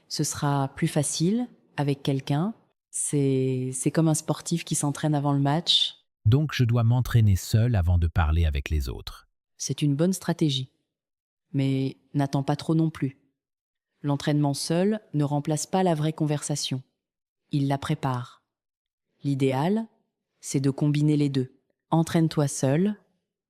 ce sera plus facile avec quelqu'un. C'est comme un sportif qui s'entraîne avant le match. Donc je dois m'entraîner seul avant de parler avec les autres. C'est une bonne stratégie. Mais n'attends pas trop non plus. L'entraînement seul ne remplace pas la vraie conversation. Il la prépare. L'idéal, c'est de combiner les deux. Entraîne-toi seul,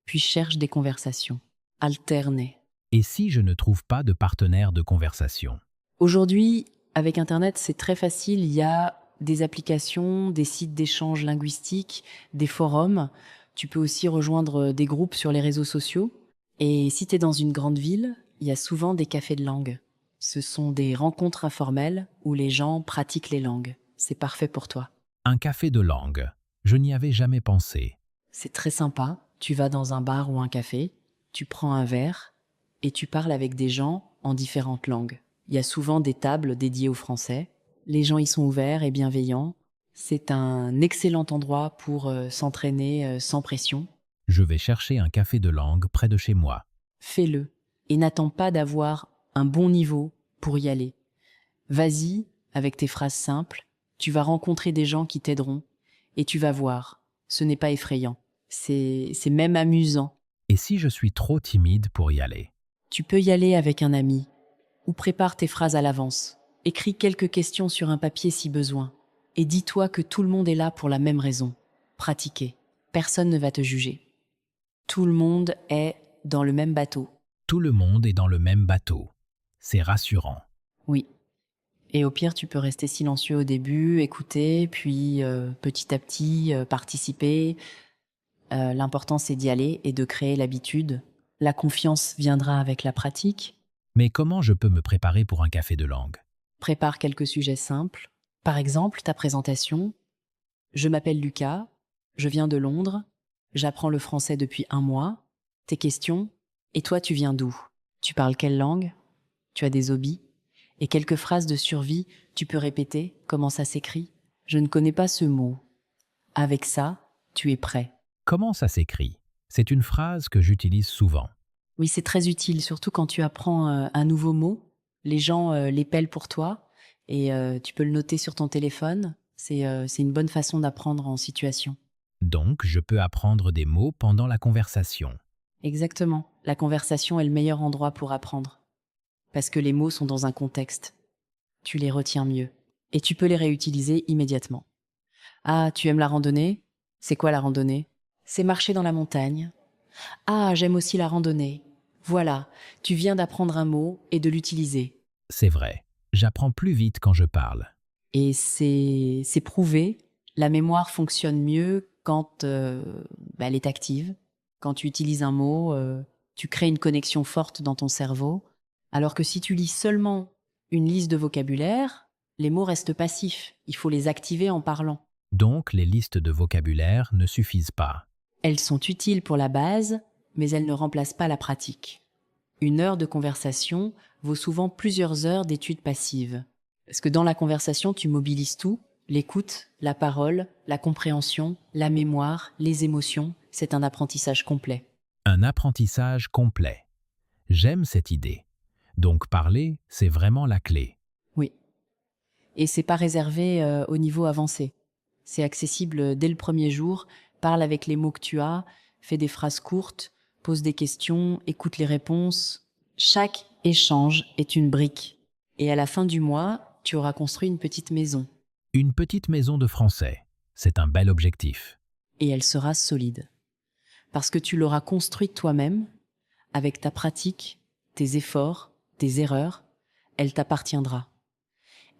puis cherche des conversations. Alterner. Et si je ne trouve pas de partenaire de conversation? Aujourd'hui, avec Internet, c'est très facile. Il y a des applications, des sites d'échange linguistique, des forums. Tu peux aussi rejoindre des groupes sur les réseaux sociaux. Et si tu es dans une grande ville, il y a souvent des cafés de langue. Ce sont des rencontres informelles où les gens pratiquent les langues. C'est parfait pour toi. Un café de langue. Je n'y avais jamais pensé. C'est très sympa. Tu vas dans un bar ou un café, tu prends un verre et tu parles avec des gens en différentes langues. Il y a souvent des tables dédiées au français. Les gens y sont ouverts et bienveillants. C'est un excellent endroit pour s'entraîner sans pression. Je vais chercher un café de langue près de chez moi. Fais-le et n'attends pas d'avoir un bon niveau pour y aller. Vas-y avec tes phrases simples, tu vas rencontrer des gens qui t'aideront et tu vas voir, ce n'est pas effrayant. C'est même amusant. Et si je suis trop timide pour y aller? Tu peux y aller avec un ami ou prépare tes phrases à l'avance. Écris quelques questions sur un papier si besoin. Et dis-toi que tout le monde est là pour la même raison. Pratiquer. Personne ne va te juger. Tout le monde est dans le même bateau. Tout le monde est dans le même bateau. C'est rassurant. Oui. Et au pire, tu peux rester silencieux au début, écouter, puis petit à petit participer. L'important, c'est d'y aller et de créer l'habitude. La confiance viendra avec la pratique. Mais comment je peux me préparer pour un café de langue? Prépare quelques sujets simples. Par exemple, ta présentation. Je m'appelle Lucas, je viens de Londres, j'apprends le français depuis 1 mois. Tes questions? Et toi, tu viens d'où? Tu parles quelle langue? Tu as des hobbies? Et quelques phrases de survie, tu peux répéter comment ça s'écrit? Je ne connais pas ce mot. Avec ça, tu es prêt. Comment ça s'écrit? C'est une phrase que j'utilise souvent. Oui, c'est très utile, surtout quand tu apprends un nouveau mot. Les gens l'épellent pour toi et tu peux le noter sur ton téléphone. C'est une bonne façon d'apprendre en situation. Donc, je peux apprendre des mots pendant la conversation. Exactement. La conversation est le meilleur endroit pour apprendre. Parce que les mots sont dans un contexte. Tu les retiens mieux. Et tu peux les réutiliser immédiatement. Ah, tu aimes la randonnée? C'est quoi la randonnée? C'est marcher dans la montagne. Ah, j'aime aussi la randonnée. Voilà, tu viens d'apprendre un mot et de l'utiliser. C'est vrai. J'apprends plus vite quand je parle. Et c'est prouvé, la mémoire fonctionne mieux quand elle est active. Quand tu utilises un mot, tu crées une connexion forte dans ton cerveau. Alors que si tu lis seulement une liste de vocabulaire, les mots restent passifs. Il faut les activer en parlant. Donc, les listes de vocabulaire ne suffisent pas. Elles sont utiles pour la base, mais elles ne remplacent pas la pratique. 1 heure de conversation vaut souvent plusieurs heures d'études passives. Parce que dans la conversation, tu mobilises tout, l'écoute, la parole, la compréhension, la mémoire, les émotions. C'est un apprentissage complet. Un apprentissage complet. J'aime cette idée. Donc parler, c'est vraiment la clé. Oui. Et c'est pas réservé au niveau avancé. C'est accessible dès le premier jour. Parle avec les mots que tu as, fais des phrases courtes, pose des questions, écoute les réponses. Chaque échange est une brique. Et à la fin du mois, tu auras construit une petite maison. Une petite maison de français. C'est un bel objectif. Et elle sera solide. Parce que tu l'auras construite toi-même, avec ta pratique, tes efforts, tes erreurs, elle t'appartiendra.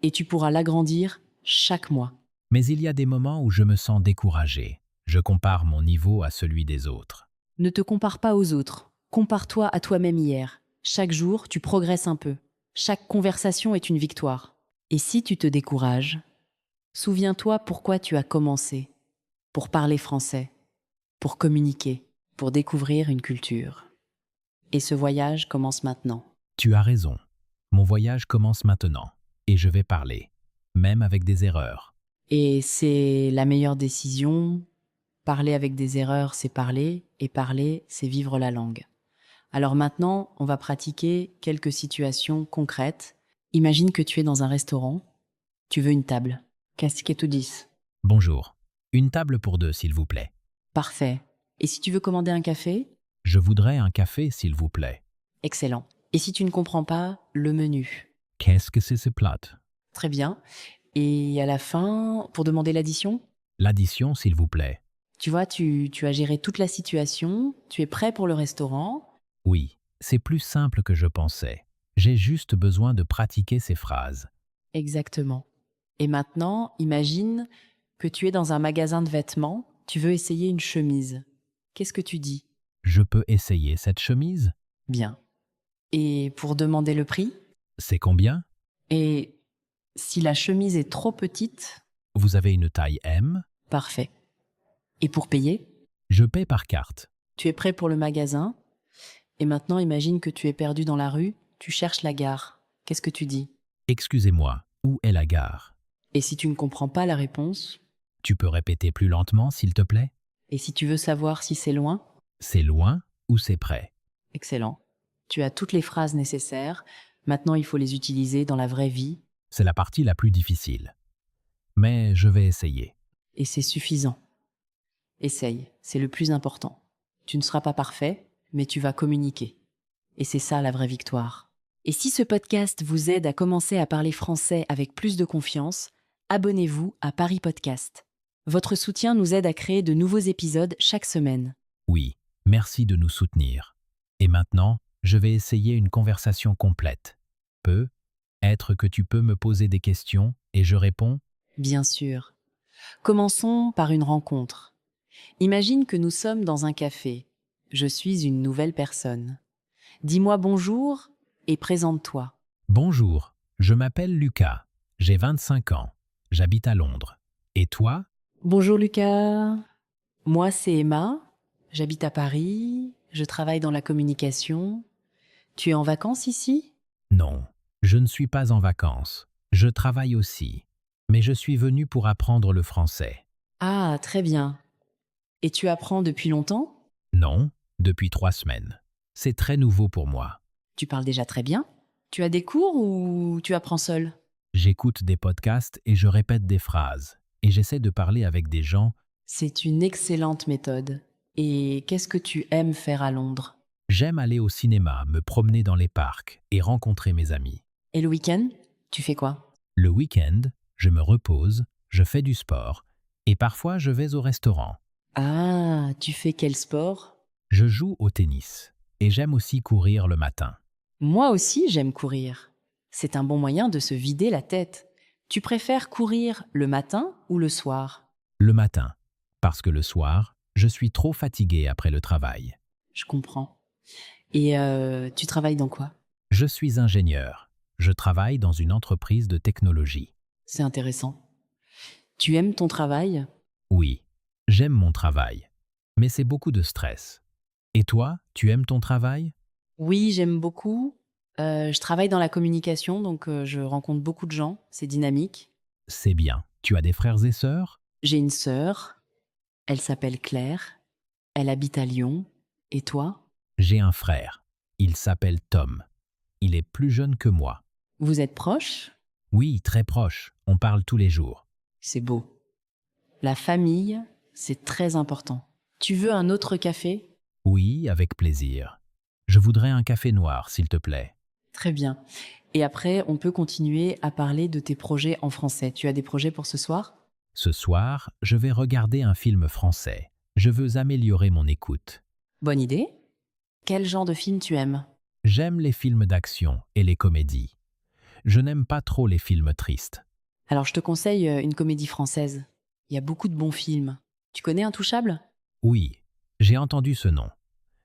Et tu pourras l'agrandir chaque mois. Mais il y a des moments où je me sens découragé. Je compare mon niveau à celui des autres. Ne te compare pas aux autres. Compare-toi à toi-même hier. Chaque jour, tu progresses un peu. Chaque conversation est une victoire. Et si tu te décourages, souviens-toi pourquoi tu as commencé. Pour parler français, pour communiquer, pour découvrir une culture. Et ce voyage commence maintenant. Tu as raison. Mon voyage commence maintenant. Et je vais parler, même avec des erreurs. Et c'est la meilleure décision. Parler avec des erreurs, c'est parler, et parler, c'est vivre la langue. Alors maintenant, on va pratiquer quelques situations concrètes. Imagine que tu es dans un restaurant, tu veux une table. Qu'est-ce que tu dis? Bonjour. Une table pour deux, s'il vous plaît. Parfait. Et si tu veux commander un café? Je voudrais un café, s'il vous plaît. Excellent. Et si tu ne comprends pas, le menu? Qu'est-ce que c'est ce plat? Très bien. Et à la fin, pour demander l'addition? L'addition, s'il vous plaît. Tu vois, tu as géré toute la situation, tu es prêt pour le restaurant. Oui, c'est plus simple que je pensais. J'ai juste besoin de pratiquer ces phrases. Exactement. Et maintenant, imagine que tu es dans un magasin de vêtements, tu veux essayer une chemise. Qu'est-ce que tu dis? Je peux essayer cette chemise? Bien. Et pour demander le prix? C'est combien? Et si la chemise est trop petite? Vous avez une taille M? Parfait. Et pour payer? Je paie par carte. Tu es prêt pour le magasin? Et maintenant, imagine que tu es perdu dans la rue, tu cherches la gare. Qu'est-ce que tu dis? Excusez-moi, où est la gare? Et si tu ne comprends pas la réponse? Tu peux répéter plus lentement, s'il te plaît? Et si tu veux savoir si c'est loin? C'est loin ou c'est près? Excellent. Tu as toutes les phrases nécessaires. Maintenant, il faut les utiliser dans la vraie vie. C'est la partie la plus difficile. Mais je vais essayer. Et c'est suffisant. Essaye, c'est le plus important. Tu ne seras pas parfait, mais tu vas communiquer. Et c'est ça la vraie victoire. Et si ce podcast vous aide à commencer à parler français avec plus de confiance, abonnez-vous à Paris Podcast. Votre soutien nous aide à créer de nouveaux épisodes chaque semaine. Oui, merci de nous soutenir. Et maintenant, je vais essayer une conversation complète. Peut être que tu peux me poser des questions et je réponds? Bien sûr. Commençons par une rencontre. Imagine que nous sommes dans un café. Je suis une nouvelle personne. Dis-moi bonjour et présente-toi. Bonjour, je m'appelle Lucas. J'ai 25 ans. J'habite à Londres. Et toi? Bonjour Lucas. Moi c'est Emma. J'habite à Paris. Je travaille dans la communication. Tu es en vacances ici? Non, je ne suis pas en vacances. Je travaille aussi. Mais je suis venu pour apprendre le français. Ah, très bien. Et tu apprends depuis longtemps? Non, depuis 3 semaines. C'est très nouveau pour moi. Tu parles déjà très bien. Tu as des cours ou tu apprends seul? J'écoute des podcasts et je répète des phrases. Et j'essaie de parler avec des gens. C'est une excellente méthode. Et qu'est-ce que tu aimes faire à Londres? J'aime aller au cinéma, me promener dans les parcs et rencontrer mes amis. Et le week-end, tu fais quoi? Le week-end, je me repose, je fais du sport et parfois je vais au restaurant. Ah, tu fais quel sport? Je joue au tennis et j'aime aussi courir le matin. Moi aussi, j'aime courir. C'est un bon moyen de se vider la tête. Tu préfères courir le matin ou le soir? Le matin, parce que le soir, je suis trop fatigué après le travail. Je comprends. Et tu travailles dans quoi? Je suis ingénieur. Je travaille dans une entreprise de technologie. C'est intéressant. Tu aimes ton travail? Oui, j'aime mon travail, mais c'est beaucoup de stress. Et toi, tu aimes ton travail? Oui, j'aime beaucoup. Je travaille dans la communication, donc je rencontre beaucoup de gens. C'est dynamique. C'est bien. Tu as des frères et sœurs? J'ai une sœur. Elle s'appelle Claire. Elle habite à Lyon. Et toi? J'ai un frère. Il s'appelle Tom. Il est plus jeune que moi. Vous êtes proches? Oui, très proche. On parle tous les jours. C'est beau. La famille, c'est très important. Tu veux un autre café? Oui, avec plaisir. Je voudrais un café noir, s'il te plaît. Très bien. Et après, on peut continuer à parler de tes projets en français. Tu as des projets pour ce soir? Ce soir, je vais regarder un film français. Je veux améliorer mon écoute. Bonne idée. Quel genre de film tu aimes? J'aime les films d'action et les comédies. Je n'aime pas trop les films tristes. Alors, je te conseille une comédie française. Il y a beaucoup de bons films. Tu connais Intouchable? Oui, j'ai entendu ce nom.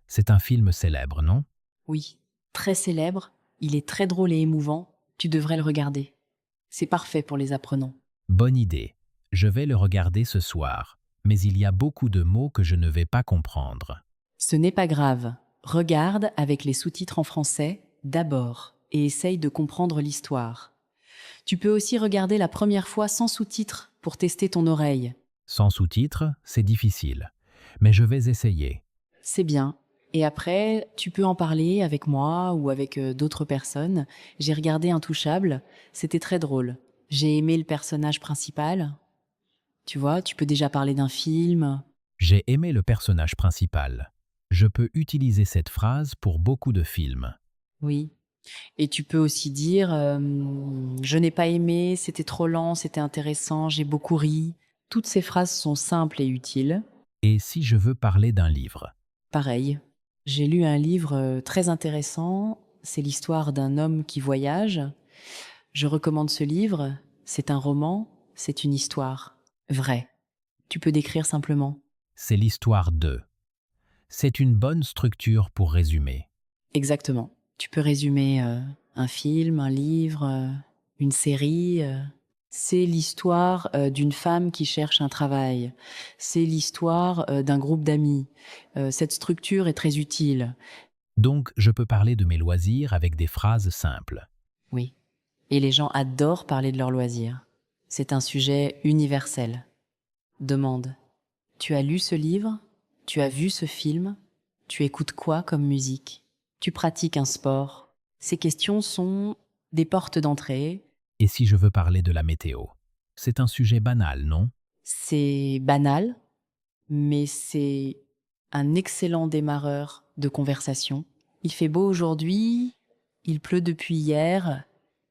C'est un film célèbre, non? Oui, très célèbre. Il est très drôle et émouvant. Tu devrais le regarder. C'est parfait pour les apprenants. Bonne idée. Je vais le regarder ce soir, mais il y a beaucoup de mots que je ne vais pas comprendre. Ce n'est pas grave. Regarde avec les sous-titres en français d'abord et essaye de comprendre l'histoire. Tu peux aussi regarder la première fois sans sous-titres pour tester ton oreille. Sans sous-titres, c'est difficile. Mais je vais essayer. C'est bien. Et après, tu peux en parler avec moi ou avec d'autres personnes. J'ai regardé Intouchable, c'était très drôle. J'ai aimé le personnage principal. Tu vois, tu peux déjà parler d'un film. J'ai aimé le personnage principal. Je peux utiliser cette phrase pour beaucoup de films. Oui. Et tu peux aussi dire je n'ai pas aimé, c'était trop lent, c'était intéressant, j'ai beaucoup ri. Toutes ces phrases sont simples et utiles. Et si je veux parler d'un livre? Pareil. J'ai lu un livre très intéressant. C'est l'histoire d'un homme qui voyage. Je recommande ce livre. C'est un roman, c'est une histoire vraie. Tu peux décrire simplement. C'est l'histoire de. C'est une bonne structure pour résumer. Exactement. Tu peux résumer un film, un livre, une série. C'est l'histoire d'une femme qui cherche un travail. C'est l'histoire d'un groupe d'amis. Cette structure est très utile. Donc, je peux parler de mes loisirs avec des phrases simples. Oui. Et les gens adorent parler de leurs loisirs. C'est un sujet universel. Demande. Tu as lu ce livre? Tu as vu ce film? Tu écoutes quoi comme musique? Tu pratiques un sport? Ces questions sont des portes d'entrée. Et si je veux parler de la météo? C'est un sujet banal, non? C'est banal, mais c'est un excellent démarreur de conversation. Il fait beau aujourd'hui, il pleut depuis hier,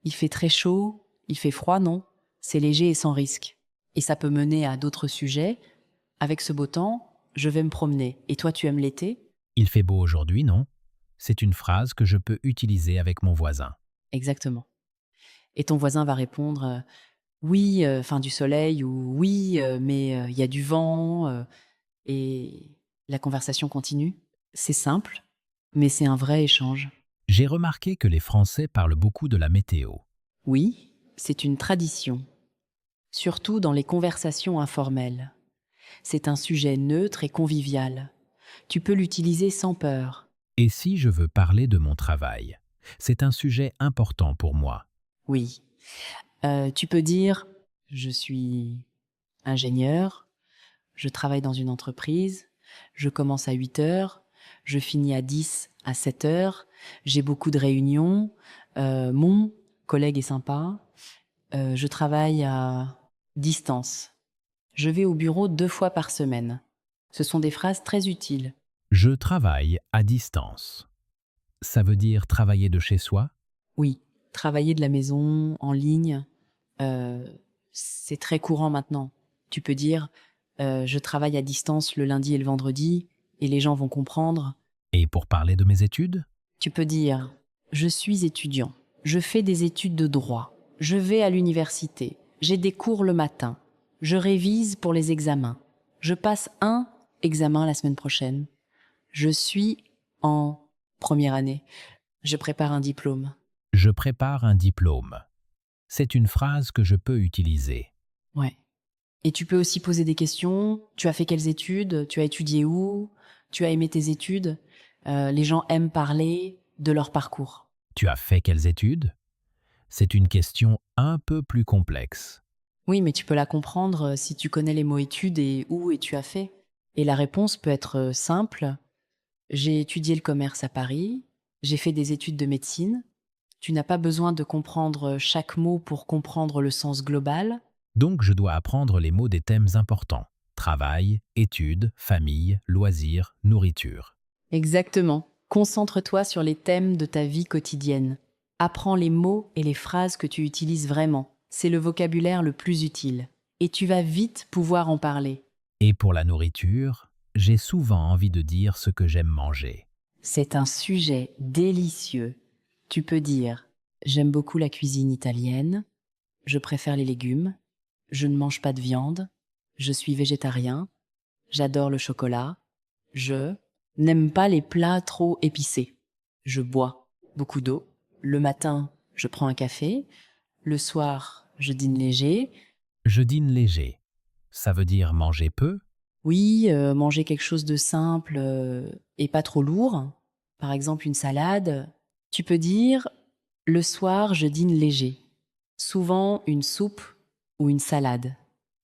il fait très chaud, il fait froid, non? C'est léger et sans risque. Et ça peut mener à d'autres sujets. Avec ce beau temps, je vais me promener. Et toi, tu aimes l'été? Il fait beau aujourd'hui, non? C'est une phrase que je peux utiliser avec mon voisin. Exactement. Et ton voisin va répondre oui, fin du soleil ou oui, mais il y a du vent et la conversation continue. C'est simple, mais c'est un vrai échange. J'ai remarqué que les Français parlent beaucoup de la météo. Oui, c'est une tradition, surtout dans les conversations informelles. C'est un sujet neutre et convivial. Tu peux l'utiliser sans peur. Et si je veux parler de mon travail? C'est un sujet important pour moi. Oui. Tu peux dire je suis ingénieur, je travaille dans une entreprise, je commence à 8 heures, je finis à 10, à 7 heures, j'ai beaucoup de réunions, mon collègue est sympa, je travaille à distance. Je vais au bureau 2 fois par semaine. Ce sont des phrases très utiles. Je travaille à distance. Ça veut dire travailler de chez soi? Oui, travailler de la maison, en ligne, c'est très courant maintenant. Tu peux dire je travaille à distance le lundi et le vendredi et les gens vont comprendre. Et pour parler de mes études? Tu peux dire je suis étudiant, je fais des études de droit, je vais à l'université, j'ai des cours le matin, je révise pour les examens, je passe un examen la semaine prochaine, je suis en première année, je prépare un diplôme. Je prépare un diplôme. C'est une phrase que je peux utiliser. Ouais. Et tu peux aussi poser des questions. Tu as fait quelles études? Tu as étudié où? Tu as aimé tes études? Les gens aiment parler de leur parcours. Tu as fait quelles études? C'est une question un peu plus complexe. Oui, mais tu peux la comprendre si tu connais les mots études et où et tu as fait. Et la réponse peut être simple. J'ai étudié le commerce à Paris. J'ai fait des études de médecine. Tu n'as pas besoin de comprendre chaque mot pour comprendre le sens global. Donc je dois apprendre les mots des thèmes importants. Travail, études, famille, loisirs, nourriture. Exactement. Concentre-toi sur les thèmes de ta vie quotidienne. Apprends les mots et les phrases que tu utilises vraiment. C'est le vocabulaire le plus utile. Et tu vas vite pouvoir en parler. Et pour la nourriture, j'ai souvent envie de dire ce que j'aime manger. C'est un sujet délicieux. Tu peux dire « J'aime beaucoup la cuisine italienne. Je préfère les légumes. Je ne mange pas de viande. Je suis végétarien. J'adore le chocolat. Je n'aime pas les plats trop épicés. Je bois beaucoup d'eau. Le matin, je prends un café. Le soir, je dîne léger. Je dîne léger. Ça veut dire manger peu? Oui, manger quelque chose de simple et pas trop lourd. Par exemple, une salade. Tu peux dire « Le soir, je dîne léger. » Souvent une soupe ou une salade.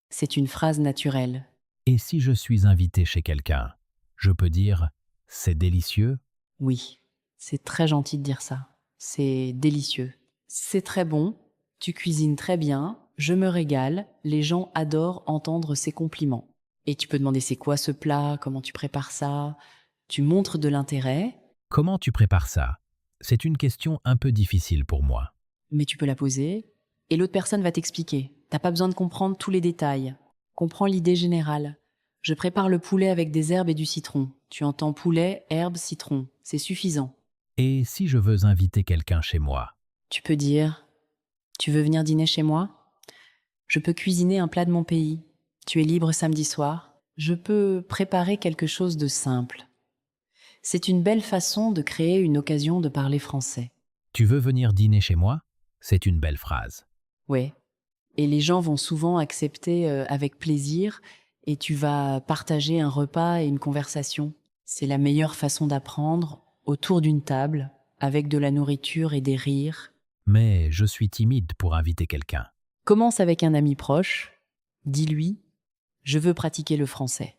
C'est une phrase naturelle. Et si je suis invité chez quelqu'un, je peux dire « c'est délicieux ». Oui, c'est très gentil de dire ça. C'est délicieux. C'est très bon, tu cuisines très bien, je me régale, les gens adorent entendre ces compliments. Et tu peux demander c'est quoi ce plat, comment tu prépares ça. Tu montres de l'intérêt, Comment tu prépares ça? C'est une question un peu difficile pour moi. mais tu peux la poser et l'autre personne va t'expliquer. T'as pas besoin de comprendre tous les détails. Comprends l'idée générale. Je prépare le poulet avec des herbes et du citron. Tu entends poulet, herbes, citron. C'est suffisant. Et si je veux inviter quelqu'un chez moi? Tu peux dire tu veux venir dîner chez moi? Je peux cuisiner un plat de mon pays. Tu es libre samedi soir? Je peux préparer quelque chose de simple. C'est une belle façon de créer une occasion de parler français. Tu veux venir dîner chez moi? C'est une belle phrase. Ouais. Et les gens vont souvent accepter avec plaisir et tu vas partager un repas et une conversation. C'est la meilleure façon d'apprendre autour d'une table avec de la nourriture et des rires. Mais je suis timide pour inviter quelqu'un. Commence avec un ami proche. Dis-lui je veux pratiquer le français.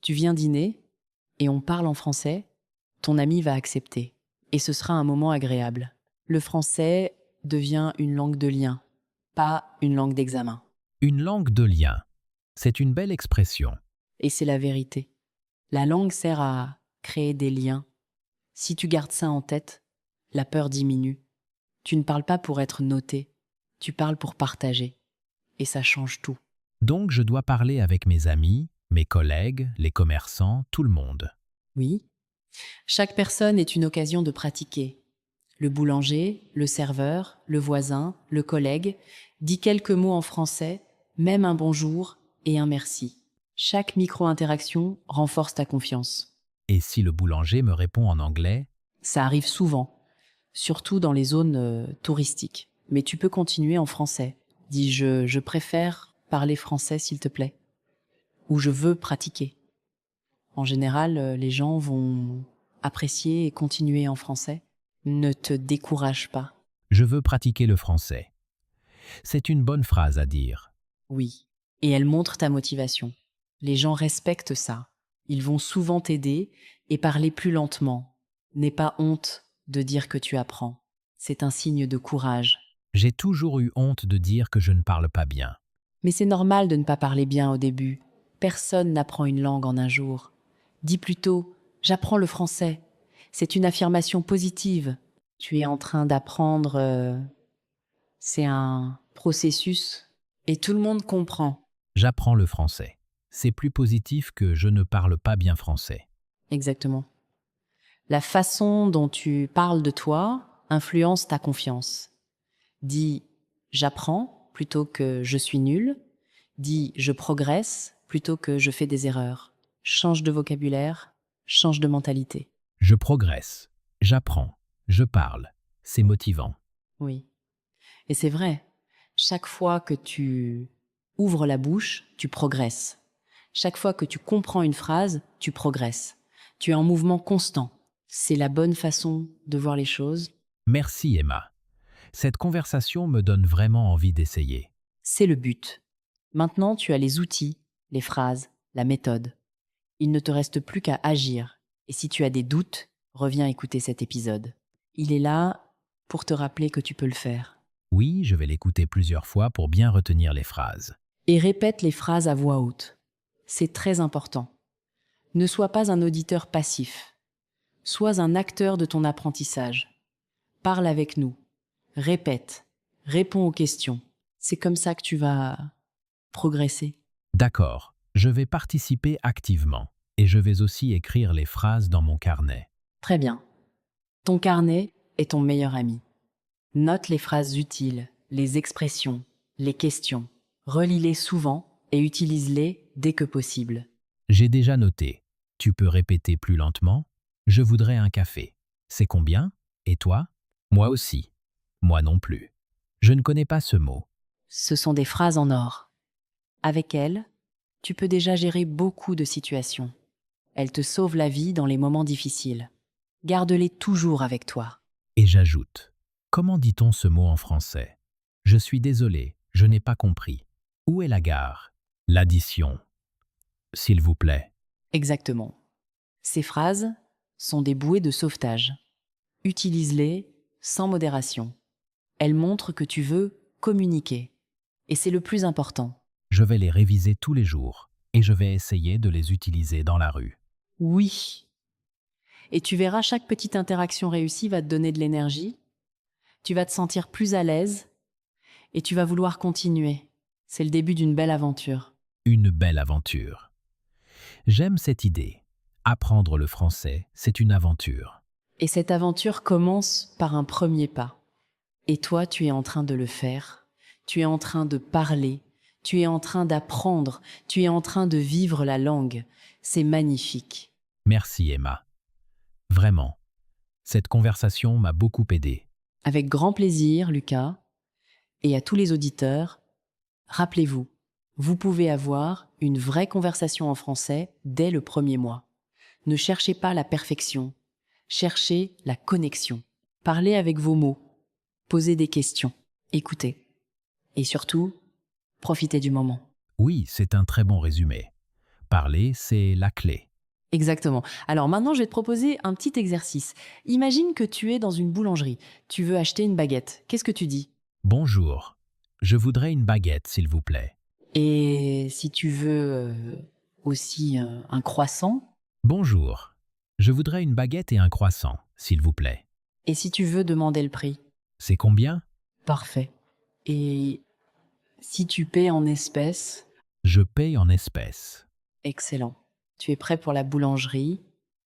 Tu viens dîner et on parle en français. Ton ami va accepter et ce sera un moment agréable. Le français devient une langue de lien, pas une langue d'examen. Une langue de lien. C'est une belle expression. Et c'est la vérité. La langue sert à créer des liens. Si tu gardes ça en tête, la peur diminue. Tu ne parles pas pour être noté, tu parles pour partager. Et ça change tout. Donc je dois parler avec mes amis, mes collègues, les commerçants, tout le monde. Oui. Chaque personne est une occasion de pratiquer. Le boulanger, le serveur, le voisin, le collègue dit quelques mots en français, même un bonjour et un merci. Chaque micro-interaction renforce ta confiance. Et si le boulanger me répond en anglais? Ça arrive souvent, surtout dans les zones touristiques. Mais tu peux continuer en français. Dis je préfère parler français s'il te plaît. Ou je veux pratiquer. En général, les gens vont apprécier et continuer en français. Ne te décourage pas. Je veux pratiquer le français. C'est une bonne phrase à dire. Oui. Et elle montre ta motivation. Les gens respectent ça. Ils vont souvent t'aider et parler plus lentement. N'aie pas honte de dire que tu apprends. C'est un signe de courage. J'ai toujours eu honte de dire que je ne parle pas bien. Mais c'est normal de ne pas parler bien au début. Personne n'apprend une langue en un jour. Dis plutôt « j'apprends le français ». C'est une affirmation positive. Tu es en train d'apprendre. C'est un processus et tout le monde comprend. J'apprends le français. C'est plus positif que je ne parle pas bien français. Exactement. La façon dont tu parles de toi influence ta confiance. Dis « j'apprends » plutôt que « je suis nul ». Dis « je progresse » plutôt que « je fais des erreurs ». Change de vocabulaire, change de mentalité. Je progresse, j'apprends, je parle. C'est motivant. Oui. Et c'est vrai, chaque fois que tu ouvres la bouche, tu progresses. Chaque fois que tu comprends une phrase, tu progresses. Tu es en mouvement constant. C'est la bonne façon de voir les choses. Merci Emma. Cette conversation me donne vraiment envie d'essayer. C'est le but. Maintenant, tu as les outils, les phrases, la méthode. Il ne te reste plus qu'à agir. Et si tu as des doutes, reviens écouter cet épisode. Il est là pour te rappeler que tu peux le faire. Oui, je vais l'écouter plusieurs fois pour bien retenir les phrases. Et répète les phrases à voix haute. C'est très important. Ne sois pas un auditeur passif. Sois un acteur de ton apprentissage. Parle avec nous. Répète. Réponds aux questions. C'est comme ça que tu vas progresser. D'accord, je vais participer activement et je vais aussi écrire les phrases dans mon carnet. Très bien. Ton carnet est ton meilleur ami. Note les phrases utiles, les expressions, les questions. Relis-les souvent et utilise-les dès que possible. J'ai déjà noté. Tu peux répéter plus lentement? Je voudrais un café. C'est combien? Et toi? Moi aussi. Moi non plus. Je ne connais pas ce mot. Ce sont des phrases en or. Avec elles, tu peux déjà gérer beaucoup de situations. Elles te sauvent la vie dans les moments difficiles. Garde-les toujours avec toi. Et j'ajoute. Comment dit-on ce mot en français? Je suis désolé, je n'ai pas compris. Où est la gare? L'addition. S'il vous plaît. Exactement. Ces phrases sont des bouées de sauvetage. Utilise-les sans modération. Elles montrent que tu veux communiquer. Et c'est le plus important. Je vais les réviser tous les jours et je vais essayer de les utiliser dans la rue. Oui. Et tu verras, chaque petite interaction réussie va te donner de l'énergie. Tu vas te sentir plus à l'aise et tu vas vouloir continuer. C'est le début d'une belle aventure. Une belle aventure. J'aime cette idée. Apprendre le français, c'est une aventure. Et cette aventure commence par un premier pas. Et toi, tu es en train de le faire. Tu es en train de parler. Tu es en train d'apprendre. Tu es en train de vivre la langue. C'est magnifique. Merci Emma. Vraiment. Cette conversation m'a beaucoup aidé. Avec grand plaisir, Lucas. Et à tous les auditeurs, rappelez-vous, vous pouvez avoir une vraie conversation en français dès le premier mois. Ne cherchez pas la perfection. Cherchez la connexion. Parlez avec vos mots. Posez des questions. Écoutez. Et surtout, profitez du moment. Oui, c'est un très bon résumé. Parler, c'est la clé. Exactement. Alors maintenant, je vais te proposer un petit exercice. Imagine que tu es dans une boulangerie. Tu veux acheter une baguette. Qu'est-ce que tu dis? Bonjour. Je voudrais une baguette, s'il vous plaît. Et si tu veux aussi un croissant? Bonjour. Je voudrais une baguette et un croissant, s'il vous plaît. Et si tu veux demander le prix? C'est combien? Parfait. Et si tu paies en espèces? Je paye en espèces. Excellent. Tu es prêt pour la boulangerie.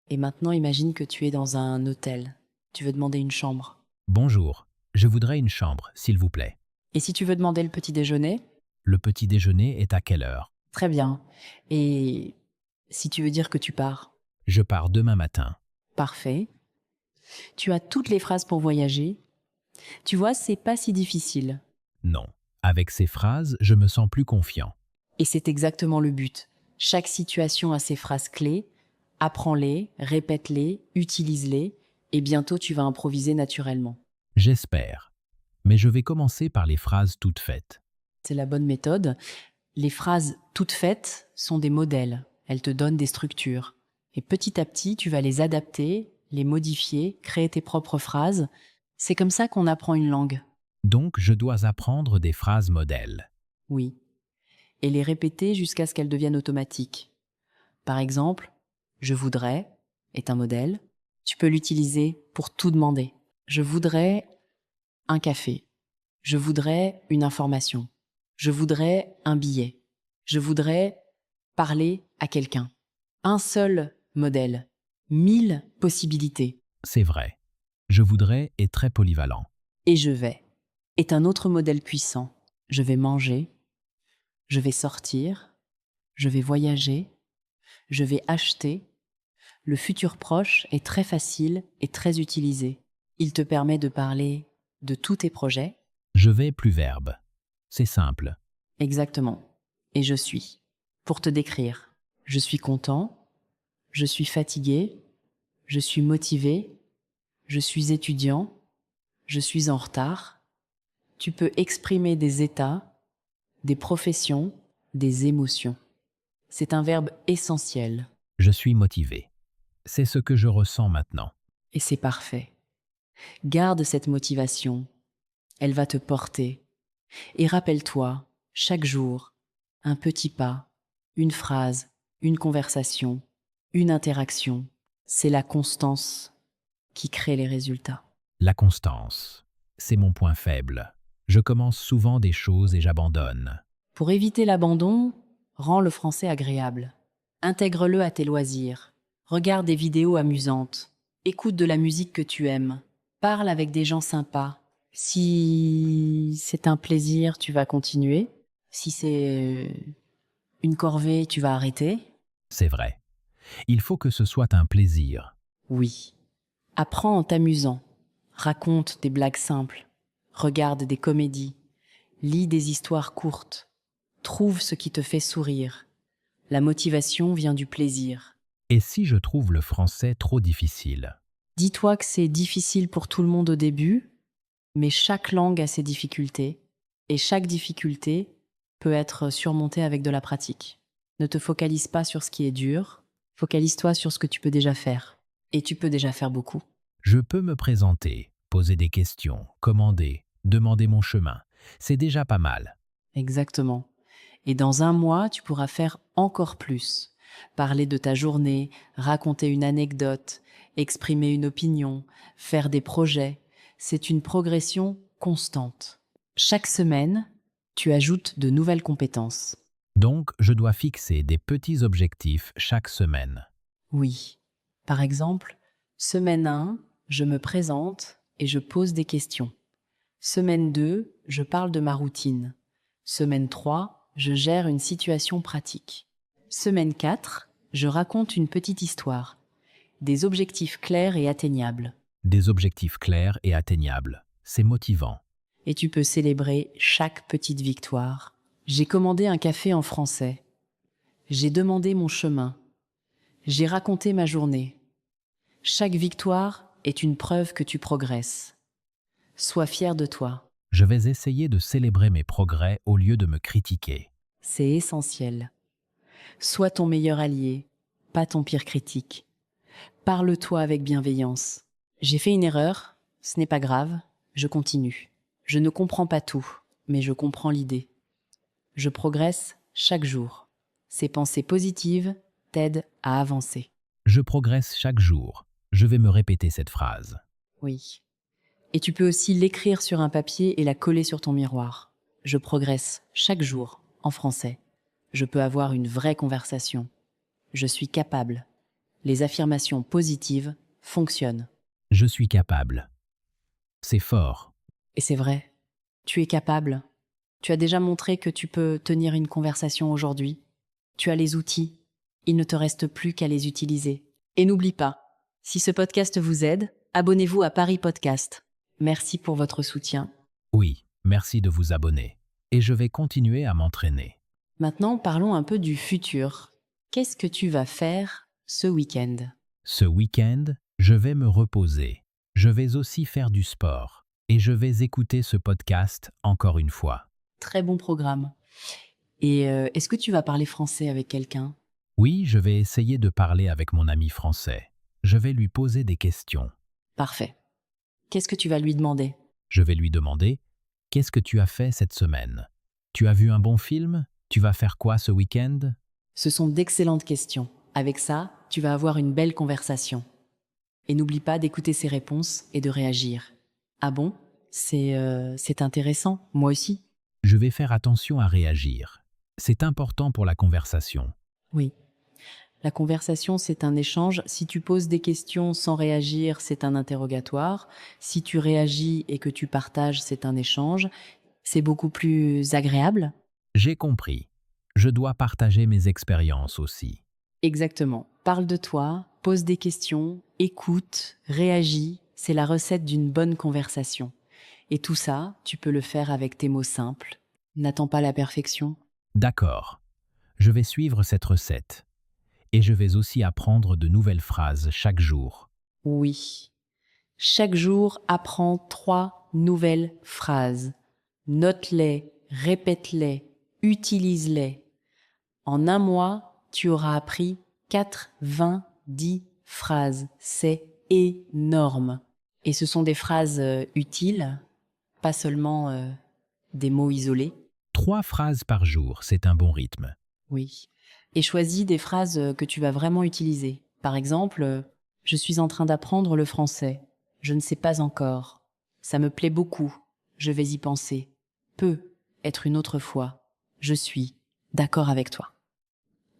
Et maintenant, imagine que tu es dans un hôtel. Tu veux demander une chambre. Bonjour. Je voudrais une chambre, s'il vous plaît. Et si tu veux demander le petit déjeuner? Le petit déjeuner est à quelle heure? Très bien. Et si tu veux dire que tu pars? Je pars demain matin. Parfait. Tu as toutes les phrases pour voyager. Tu vois, c'est pas si difficile. Non. Avec ces phrases, je me sens plus confiant. Et c'est exactement le but. Chaque situation a ses phrases clés. Apprends-les, répète-les, utilise-les, et bientôt tu vas improviser naturellement. J'espère. Mais je vais commencer par les phrases toutes faites. C'est la bonne méthode. Les phrases toutes faites sont des modèles. Elles te donnent des structures. Et petit à petit, tu vas les adapter, les modifier, créer tes propres phrases. C'est comme ça qu'on apprend une langue. Donc, je dois apprendre des phrases modèles. Oui. Et les répéter jusqu'à ce qu'elles deviennent automatiques. Par exemple, je voudrais est un modèle. Tu peux l'utiliser pour tout demander. Je voudrais un café. Je voudrais une information. Je voudrais un billet. Je voudrais parler à quelqu'un. Un seul modèle. 1000 possibilités. C'est vrai. Je voudrais est très polyvalent. Et je vais est un autre modèle puissant. Je vais manger. Je vais sortir. Je vais voyager. Je vais acheter. Le futur proche est très facile et très utilisé. Il te permet de parler de tous tes projets. Je vais plus verbe. C'est simple. Exactement. Et je suis. Pour te décrire, je suis content, je suis fatigué, je suis motivé, je suis étudiant, je suis en retard. Tu peux exprimer des états, des professions, des émotions. C'est un verbe essentiel. Je suis motivé. C'est ce que je ressens maintenant. Et c'est parfait. Garde cette motivation. Elle va te porter. Et rappelle-toi, chaque jour, un petit pas, une phrase, une conversation, une interaction. C'est la constance qui crée les résultats. La constance. C'est mon point faible. Je commence souvent des choses et j'abandonne. Pour éviter l'abandon, rends le français agréable. Intègre-le à tes loisirs. Regarde des vidéos amusantes. Écoute de la musique que tu aimes. Parle avec des gens sympas. Si c'est un plaisir, tu vas continuer. Si c'est une corvée, tu vas arrêter. C'est vrai. Il faut que ce soit un plaisir. Oui. Apprends en t'amusant. Raconte des blagues simples. Regarde des comédies. Lis des histoires courtes. Trouve ce qui te fait sourire. La motivation vient du plaisir. Et si je trouve le français trop difficile? Dis-toi que c'est difficile pour tout le monde au début, mais chaque langue a ses difficultés. Et chaque difficulté peut être surmontée avec de la pratique. Ne te focalise pas sur ce qui est dur, focalise-toi sur ce que tu peux déjà faire. Et tu peux déjà faire beaucoup. Je peux me présenter, poser des questions, commander, demander mon chemin. C'est déjà pas mal. Exactement. Et dans un mois, tu pourras faire encore plus. Parler de ta journée, raconter une anecdote, exprimer une opinion, faire des projets. C'est une progression constante. Chaque semaine, tu ajoutes de nouvelles compétences. Donc, je dois fixer des petits objectifs chaque semaine. Oui. Par exemple, semaine 1, je me présente et je pose des questions. Semaine 2, je parle de ma routine. Semaine 3, je gère une situation pratique. Semaine 4, je raconte une petite histoire. Des objectifs clairs et atteignables. Des objectifs clairs et atteignables. C'est motivant. Et tu peux célébrer chaque petite victoire. J'ai commandé un café en français. J'ai demandé mon chemin. J'ai raconté ma journée. Chaque victoire est une preuve que tu progresses. Sois fier de toi. Je vais essayer de célébrer mes progrès au lieu de me critiquer. C'est essentiel. Sois ton meilleur allié, pas ton pire critique. Parle-toi avec bienveillance. J'ai fait une erreur, ce n'est pas grave, je continue. Je ne comprends pas tout, mais je comprends l'idée. Je progresse chaque jour. Ces pensées positives t'aident à avancer. Je progresse chaque jour. Je vais me répéter cette phrase. Oui. Et tu peux aussi l'écrire sur un papier et la coller sur ton miroir. Je progresse chaque jour en français. Je peux avoir une vraie conversation. Je suis capable. Les affirmations positives fonctionnent. Je suis capable. C'est fort. Et c'est vrai. Tu es capable. Tu as déjà montré que tu peux tenir une conversation aujourd'hui. Tu as les outils. Il ne te reste plus qu'à les utiliser. Et n'oublie pas, si ce podcast vous aide, abonnez-vous à Paris Podcast. Merci pour votre soutien. Oui, merci de vous abonner. Et je vais continuer à m'entraîner. Maintenant, parlons un peu du futur. Qu'est-ce que tu vas faire ce week-end ? Ce week-end, je vais me reposer. Je vais aussi faire du sport. Et je vais écouter ce podcast encore une fois. Très bon programme. Et est-ce que tu vas parler français avec quelqu'un ? Oui, je vais essayer de parler avec mon ami français. Je vais lui poser des questions. Parfait. Qu'est-ce que tu vas lui demander ? Je vais lui demander « Qu'est-ce que tu as fait cette semaine ? Tu as vu un bon film ? Tu vas faire quoi ce week-end ?» Ce sont d'excellentes questions. Avec ça, tu vas avoir une belle conversation. Et n'oublie pas d'écouter ses réponses et de réagir. Ah bon ? C'est intéressant, moi aussi. Je vais faire attention à réagir. C'est important pour la conversation. Oui. La conversation, c'est un échange. Si tu poses des questions sans réagir, c'est un interrogatoire. Si tu réagis et que tu partages, c'est un échange. C'est beaucoup plus agréable. J'ai compris. Je dois partager mes expériences aussi. Exactement. Parle de toi, pose des questions, écoute, réagis. C'est la recette d'une bonne conversation. Et tout ça, tu peux le faire avec tes mots simples. N'attends pas la perfection. D'accord. Je vais suivre cette recette. Et je vais aussi apprendre de nouvelles phrases chaque jour. Oui. Chaque jour, apprends 3 nouvelles phrases. Note-les, répète-les, utilise-les. En un mois, tu auras appris 90 phrases. C'est énorme. Et ce sont des phrases utiles, pas seulement des mots isolés. 3 phrases par jour, c'est un bon rythme. Oui. Et choisis des phrases que tu vas vraiment utiliser. Par exemple, je suis en train d'apprendre le français. Je ne sais pas encore. Ça me plaît beaucoup. Je vais y penser. Peut être une autre fois. Je suis d'accord avec toi.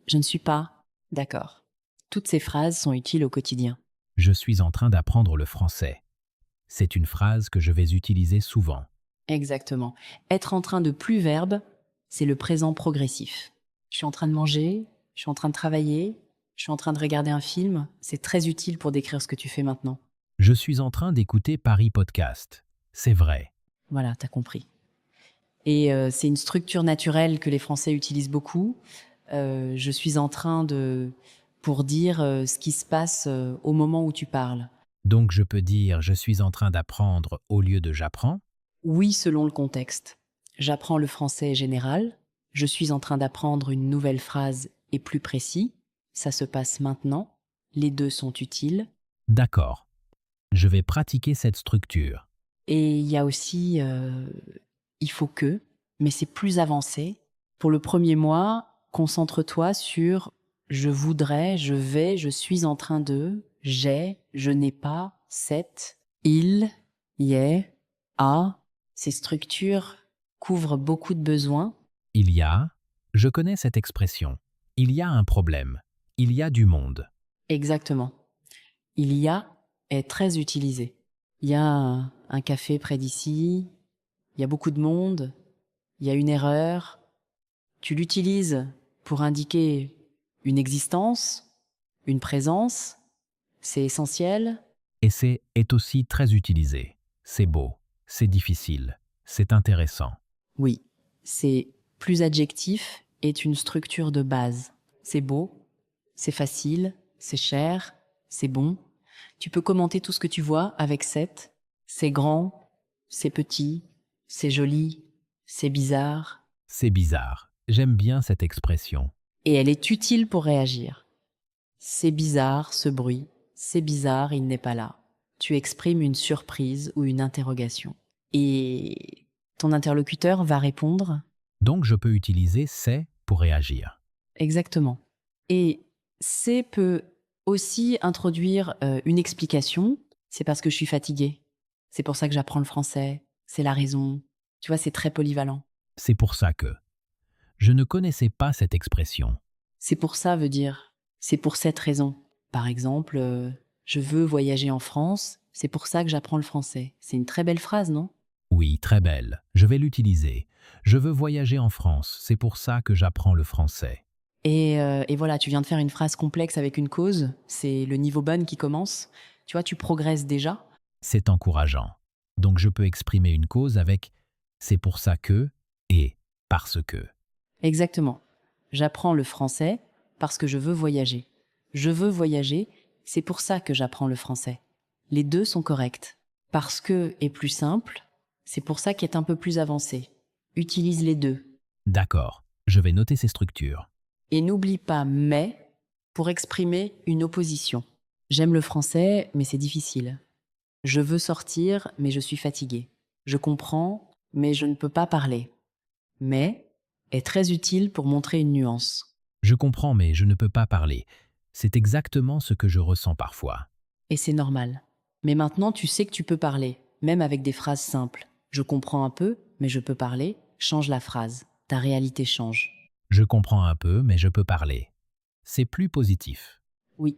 Je ne suis pas d'accord. Toutes ces phrases sont utiles au quotidien. Je suis en train d'apprendre le français. C'est une phrase que je vais utiliser souvent. Exactement. Être en train de plus verbe, c'est le présent progressif. Je suis en train de manger, je suis en train de travailler, je suis en train de regarder un film. C'est très utile pour décrire ce que tu fais maintenant. Je suis en train d'écouter Paris Podcast. C'est vrai. Voilà, t'as compris. Et c'est une structure naturelle que les Français utilisent beaucoup. Je suis en train de... pour dire ce qui se passe au moment où tu parles. Donc je peux dire « je suis en train d'apprendre » au lieu de « j'apprends ». Oui, selon le contexte. J'apprends le français général. Je suis en train d'apprendre une nouvelle phrase et plus précis. Ça se passe maintenant. Les deux sont utiles. D'accord. Je vais pratiquer cette structure. Et il y a aussi il faut que, mais c'est plus avancé. Pour le premier mois, concentre-toi sur je voudrais, je vais, je suis en train de, j'ai, je n'ai pas, c'est, il, y est, a. Ces structures couvrent beaucoup de besoins. Il y a, je connais cette expression. Il y a un problème. Il y a du monde. Exactement. Il y a est très utilisé. Il y a un café près d'ici, il y a beaucoup de monde, il y a une erreur. Tu l'utilises pour indiquer une existence, une présence, c'est essentiel. Et c'est est aussi très utilisé. C'est beau, c'est difficile, c'est intéressant. Oui, c'est plus adjectif est une structure de base. C'est beau, c'est facile, c'est cher, c'est bon. Tu peux commenter tout ce que tu vois avec cette. C'est grand, c'est petit, c'est joli, c'est bizarre. C'est bizarre. J'aime bien cette expression. Et elle est utile pour réagir. C'est bizarre ce bruit, c'est bizarre, il n'est pas là. Tu exprimes une surprise ou une interrogation. Et ton interlocuteur va répondre Donc je peux utiliser c'est pour réagir. exactement. Et c'est peut aussi introduire une explication. C'est parce que je suis fatiguée. C'est pour ça que j'apprends le français. C'est la raison. Tu vois, c'est très polyvalent. C'est pour ça que. Je ne connaissais pas cette expression. C'est pour ça veut dire c'est pour cette raison. Par exemple, je veux voyager en France. C'est pour ça que j'apprends le français. C'est une très belle phrase, non? Oui, très belle. Je vais l'utiliser. Je veux voyager en France. C'est pour ça que j'apprends le français. Et voilà, tu viens de faire une phrase complexe avec une cause. C'est le niveau bonne qui commence. Tu vois, tu progresses déjà. C'est encourageant. Donc je peux exprimer une cause avec c'est pour ça que et parce que. Exactement. J'apprends le français parce que je veux voyager. Je veux voyager, c'est pour ça que j'apprends le français. Les deux sont corrects. Parce que est plus simple, c'est pour ça qu'il est un peu plus avancé. Utilise les deux. D'accord. Je vais noter ces structures. Et n'oublie pas mais pour exprimer une opposition. J'aime le français, mais c'est difficile. Je veux sortir, mais je suis fatiguée. Je comprends, mais je ne peux pas parler. Mais est très utile pour montrer une nuance. Je comprends mais je ne peux pas parler. C'est exactement ce que je ressens parfois. Et c'est normal. Mais maintenant, tu sais que tu peux parler, même avec des phrases simples. Je comprends un peu, mais je peux parler. Change la phrase. Ta réalité change. Je comprends un peu mais je peux parler. C'est plus positif. Oui.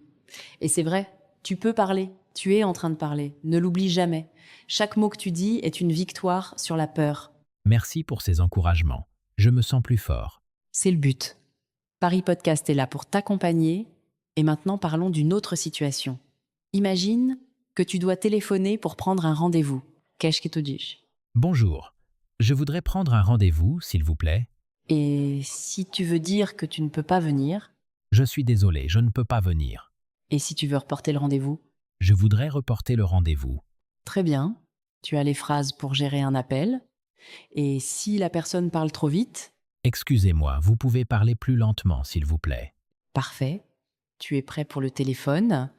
Et c'est vrai, tu peux parler. Tu es en train de parler. Ne l'oublie jamais. Chaque mot que tu dis est une victoire sur la peur. Merci pour ces encouragements. Je me sens plus fort. C'est le but. Paris Podcast est là pour t'accompagner. Et maintenant, parlons d'une autre situation. Imagine que tu dois téléphoner pour prendre un rendez-vous. Qu'est-ce que tu dis? Bonjour. Je voudrais prendre un rendez-vous, s'il vous plaît. Et si tu veux dire que tu ne peux pas venir, Je suis désolé, je ne peux pas venir. et si tu veux reporter le rendez-vous, Je voudrais reporter le rendez-vous. très bien. Tu as les phrases pour gérer un appel. Et si la personne parle trop vite, Excusez-moi, vous pouvez parler plus lentement, s'il vous plaît. parfait. Tu es prêt pour le téléphone.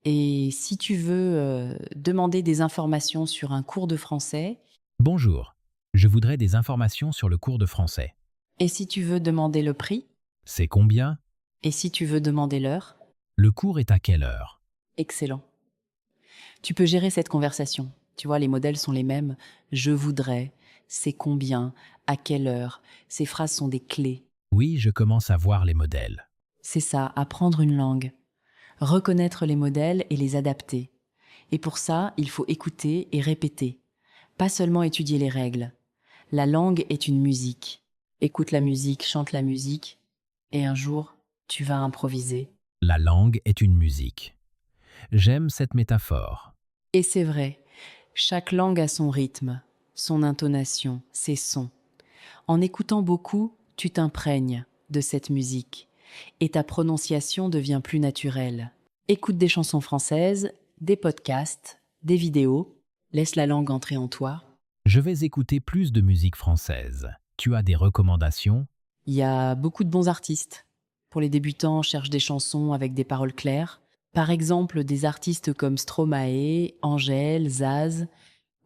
Et si tu veux demander des informations sur un cours de français, Bonjour. Je voudrais des informations sur le cours de français. et si tu veux demander le prix, C'est combien? et si tu veux demander l'heure, Le cours est à quelle heure? excellent. Tu peux gérer cette conversation. Tu vois, les modèles sont les mêmes. Je voudrais, c'est combien, à quelle heure. Ces phrases sont des clés. Oui, je commence à voir les modèles. C'est ça, apprendre une langue. Reconnaître les modèles et les adapter. Et pour ça, il faut écouter et répéter. Pas seulement étudier les règles. La langue est une musique. Écoute la musique, chante la musique, et un jour, tu vas improviser. La langue est une musique. J'aime cette métaphore. Et c'est vrai, chaque langue a son rythme, son intonation, ses sons. En écoutant beaucoup, tu t'imprègnes de cette musique et ta prononciation devient plus naturelle. Écoute des chansons françaises, des podcasts, des vidéos, laisse la langue entrer en toi Je vais écouter plus de musique française. Tu as des recommandations? Il y a beaucoup de bons artistes. Pour les débutants, cherche des chansons avec des paroles claires. Par exemple, des artistes comme Stromae, Angèle, Zaz,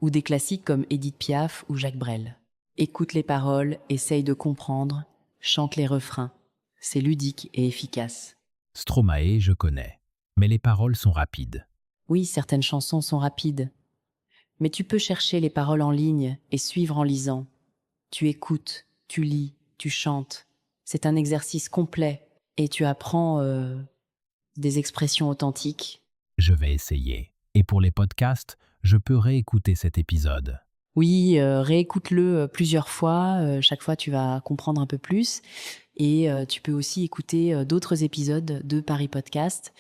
ou des classiques comme Édith Piaf ou Jacques Brel. Écoute les paroles, essaye de comprendre, chante les refrains. C'est ludique et efficace. Stromae, je connais. Mais les paroles sont rapides. Oui, certaines chansons sont rapides. Mais tu peux chercher les paroles en ligne et suivre en lisant. Tu écoutes, tu lis, tu chantes. C'est un exercice complet et tu apprends des expressions authentiques. Je vais essayer. Et pour les podcasts, je peux réécouter cet épisode. Oui, réécoute-le plusieurs fois. Chaque fois, tu vas comprendre un peu plus. Et tu peux aussi écouter d'autres épisodes de Paris Podcast.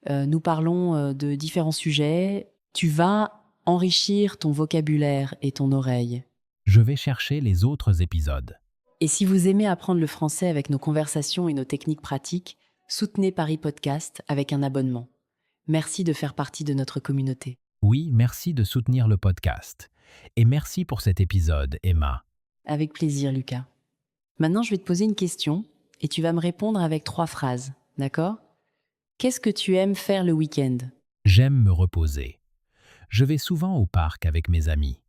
Nous parlons de différents sujets. Tu vas enrichir ton vocabulaire et ton oreille. Je vais chercher les autres épisodes. Et si vous aimez apprendre le français avec nos conversations et nos techniques pratiques, soutenez Paris Podcast avec un abonnement. Merci de faire partie de notre communauté. Oui, merci de soutenir le podcast. Et merci pour cet épisode, Emma. Avec plaisir, Lucas. Maintenant, je vais te poser une question et tu vas me répondre avec 3 phrases, d'accord? Qu'est-ce que tu aimes faire le week-end? J'aime me reposer. Je vais souvent au parc avec mes amis.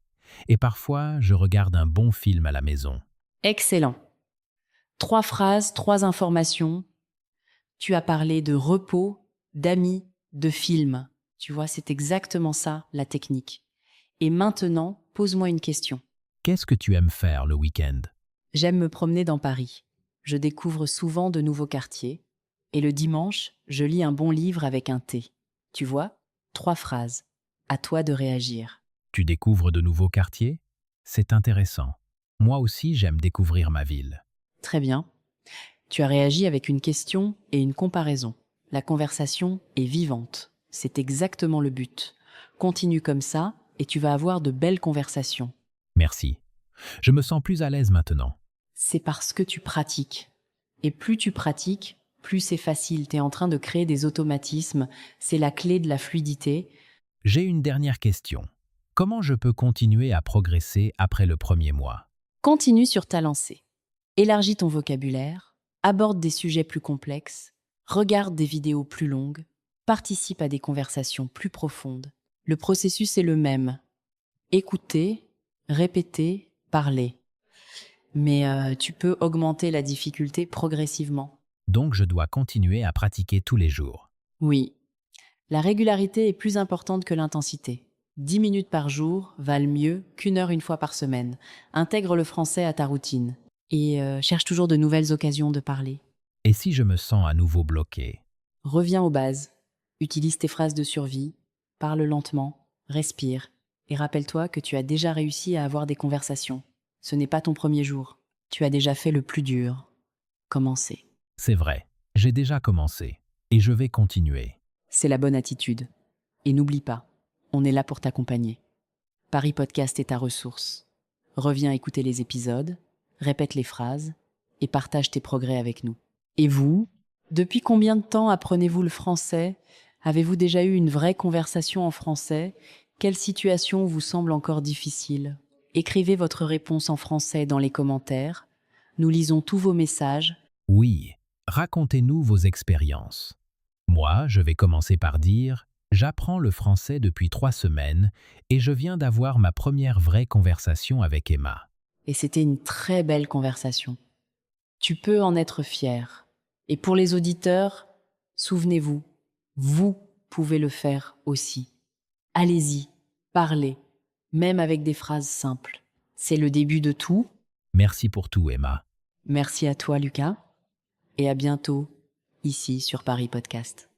Et parfois, je regarde un bon film à la maison. Excellent. 3 phrases, 3 informations. Tu as parlé de repos, d'amis, de films. Tu vois, c'est exactement ça, la technique. Et maintenant, pose-moi une question. Qu'est-ce que tu aimes faire le week-end? J'aime me promener dans Paris. Je découvre souvent de nouveaux quartiers. Et le dimanche, je lis un bon livre avec un thé. Tu vois, 3 phrases. À toi de réagir. Tu découvres de nouveaux quartiers? C'est intéressant. Moi aussi, j'aime découvrir ma ville. Très bien. Tu as réagi avec une question et une comparaison. La conversation est vivante. C'est exactement le but. Continue comme ça et tu vas avoir de belles conversations. Merci. Je me sens plus à l'aise maintenant. C'est parce que tu pratiques. Et plus tu pratiques, plus c'est facile. Tu es en train de créer des automatismes. C'est la clé de la fluidité. J'ai une dernière question. Comment je peux continuer à progresser après le premier mois? Continue sur ta lancée. Élargis ton vocabulaire, aborde des sujets plus complexes, regarde des vidéos plus longues, participe à des conversations plus profondes. Le processus est le même. Écouter, répéter, parler. Mais tu peux augmenter la difficulté progressivement. Donc je dois continuer à pratiquer tous les jours. Oui. La régularité est plus importante que l'intensité. 10 minutes par jour valent mieux qu'1 heure une fois par semaine. Intègre le français à ta routine. Et cherche toujours de nouvelles occasions de parler. Et si je me sens à nouveau bloqué? Reviens aux bases. Utilise tes phrases de survie. Parle lentement. Respire. Et rappelle-toi que tu as déjà réussi à avoir des conversations. Ce n'est pas ton premier jour. Tu as déjà fait le plus dur. Commencez. C'est vrai, j'ai déjà commencé. Et je vais continuer. C'est la bonne attitude. Et n'oublie pas, on est là pour t'accompagner. Paris Podcast est ta ressource. Reviens écouter les épisodes, répète les phrases et partage tes progrès avec nous. Et vous, depuis combien de temps apprenez-vous le français? Avez-vous déjà eu une vraie conversation en français? Quelle situation vous semble encore difficile? Écrivez votre réponse en français dans les commentaires. Nous lisons tous vos messages. Oui, racontez-nous vos expériences. Moi, je vais commencer par dire « J'apprends le français depuis 3 semaines et je viens d'avoir ma première vraie conversation avec Emma. » Et c'était une très belle conversation. Tu peux en être fier. Et pour les auditeurs, souvenez-vous, vous pouvez le faire aussi. Allez-y, parlez, même avec des phrases simples. C'est le début de tout. Merci pour tout, Emma. Merci à toi, Lucas. Et à bientôt, ici sur Paris Podcast.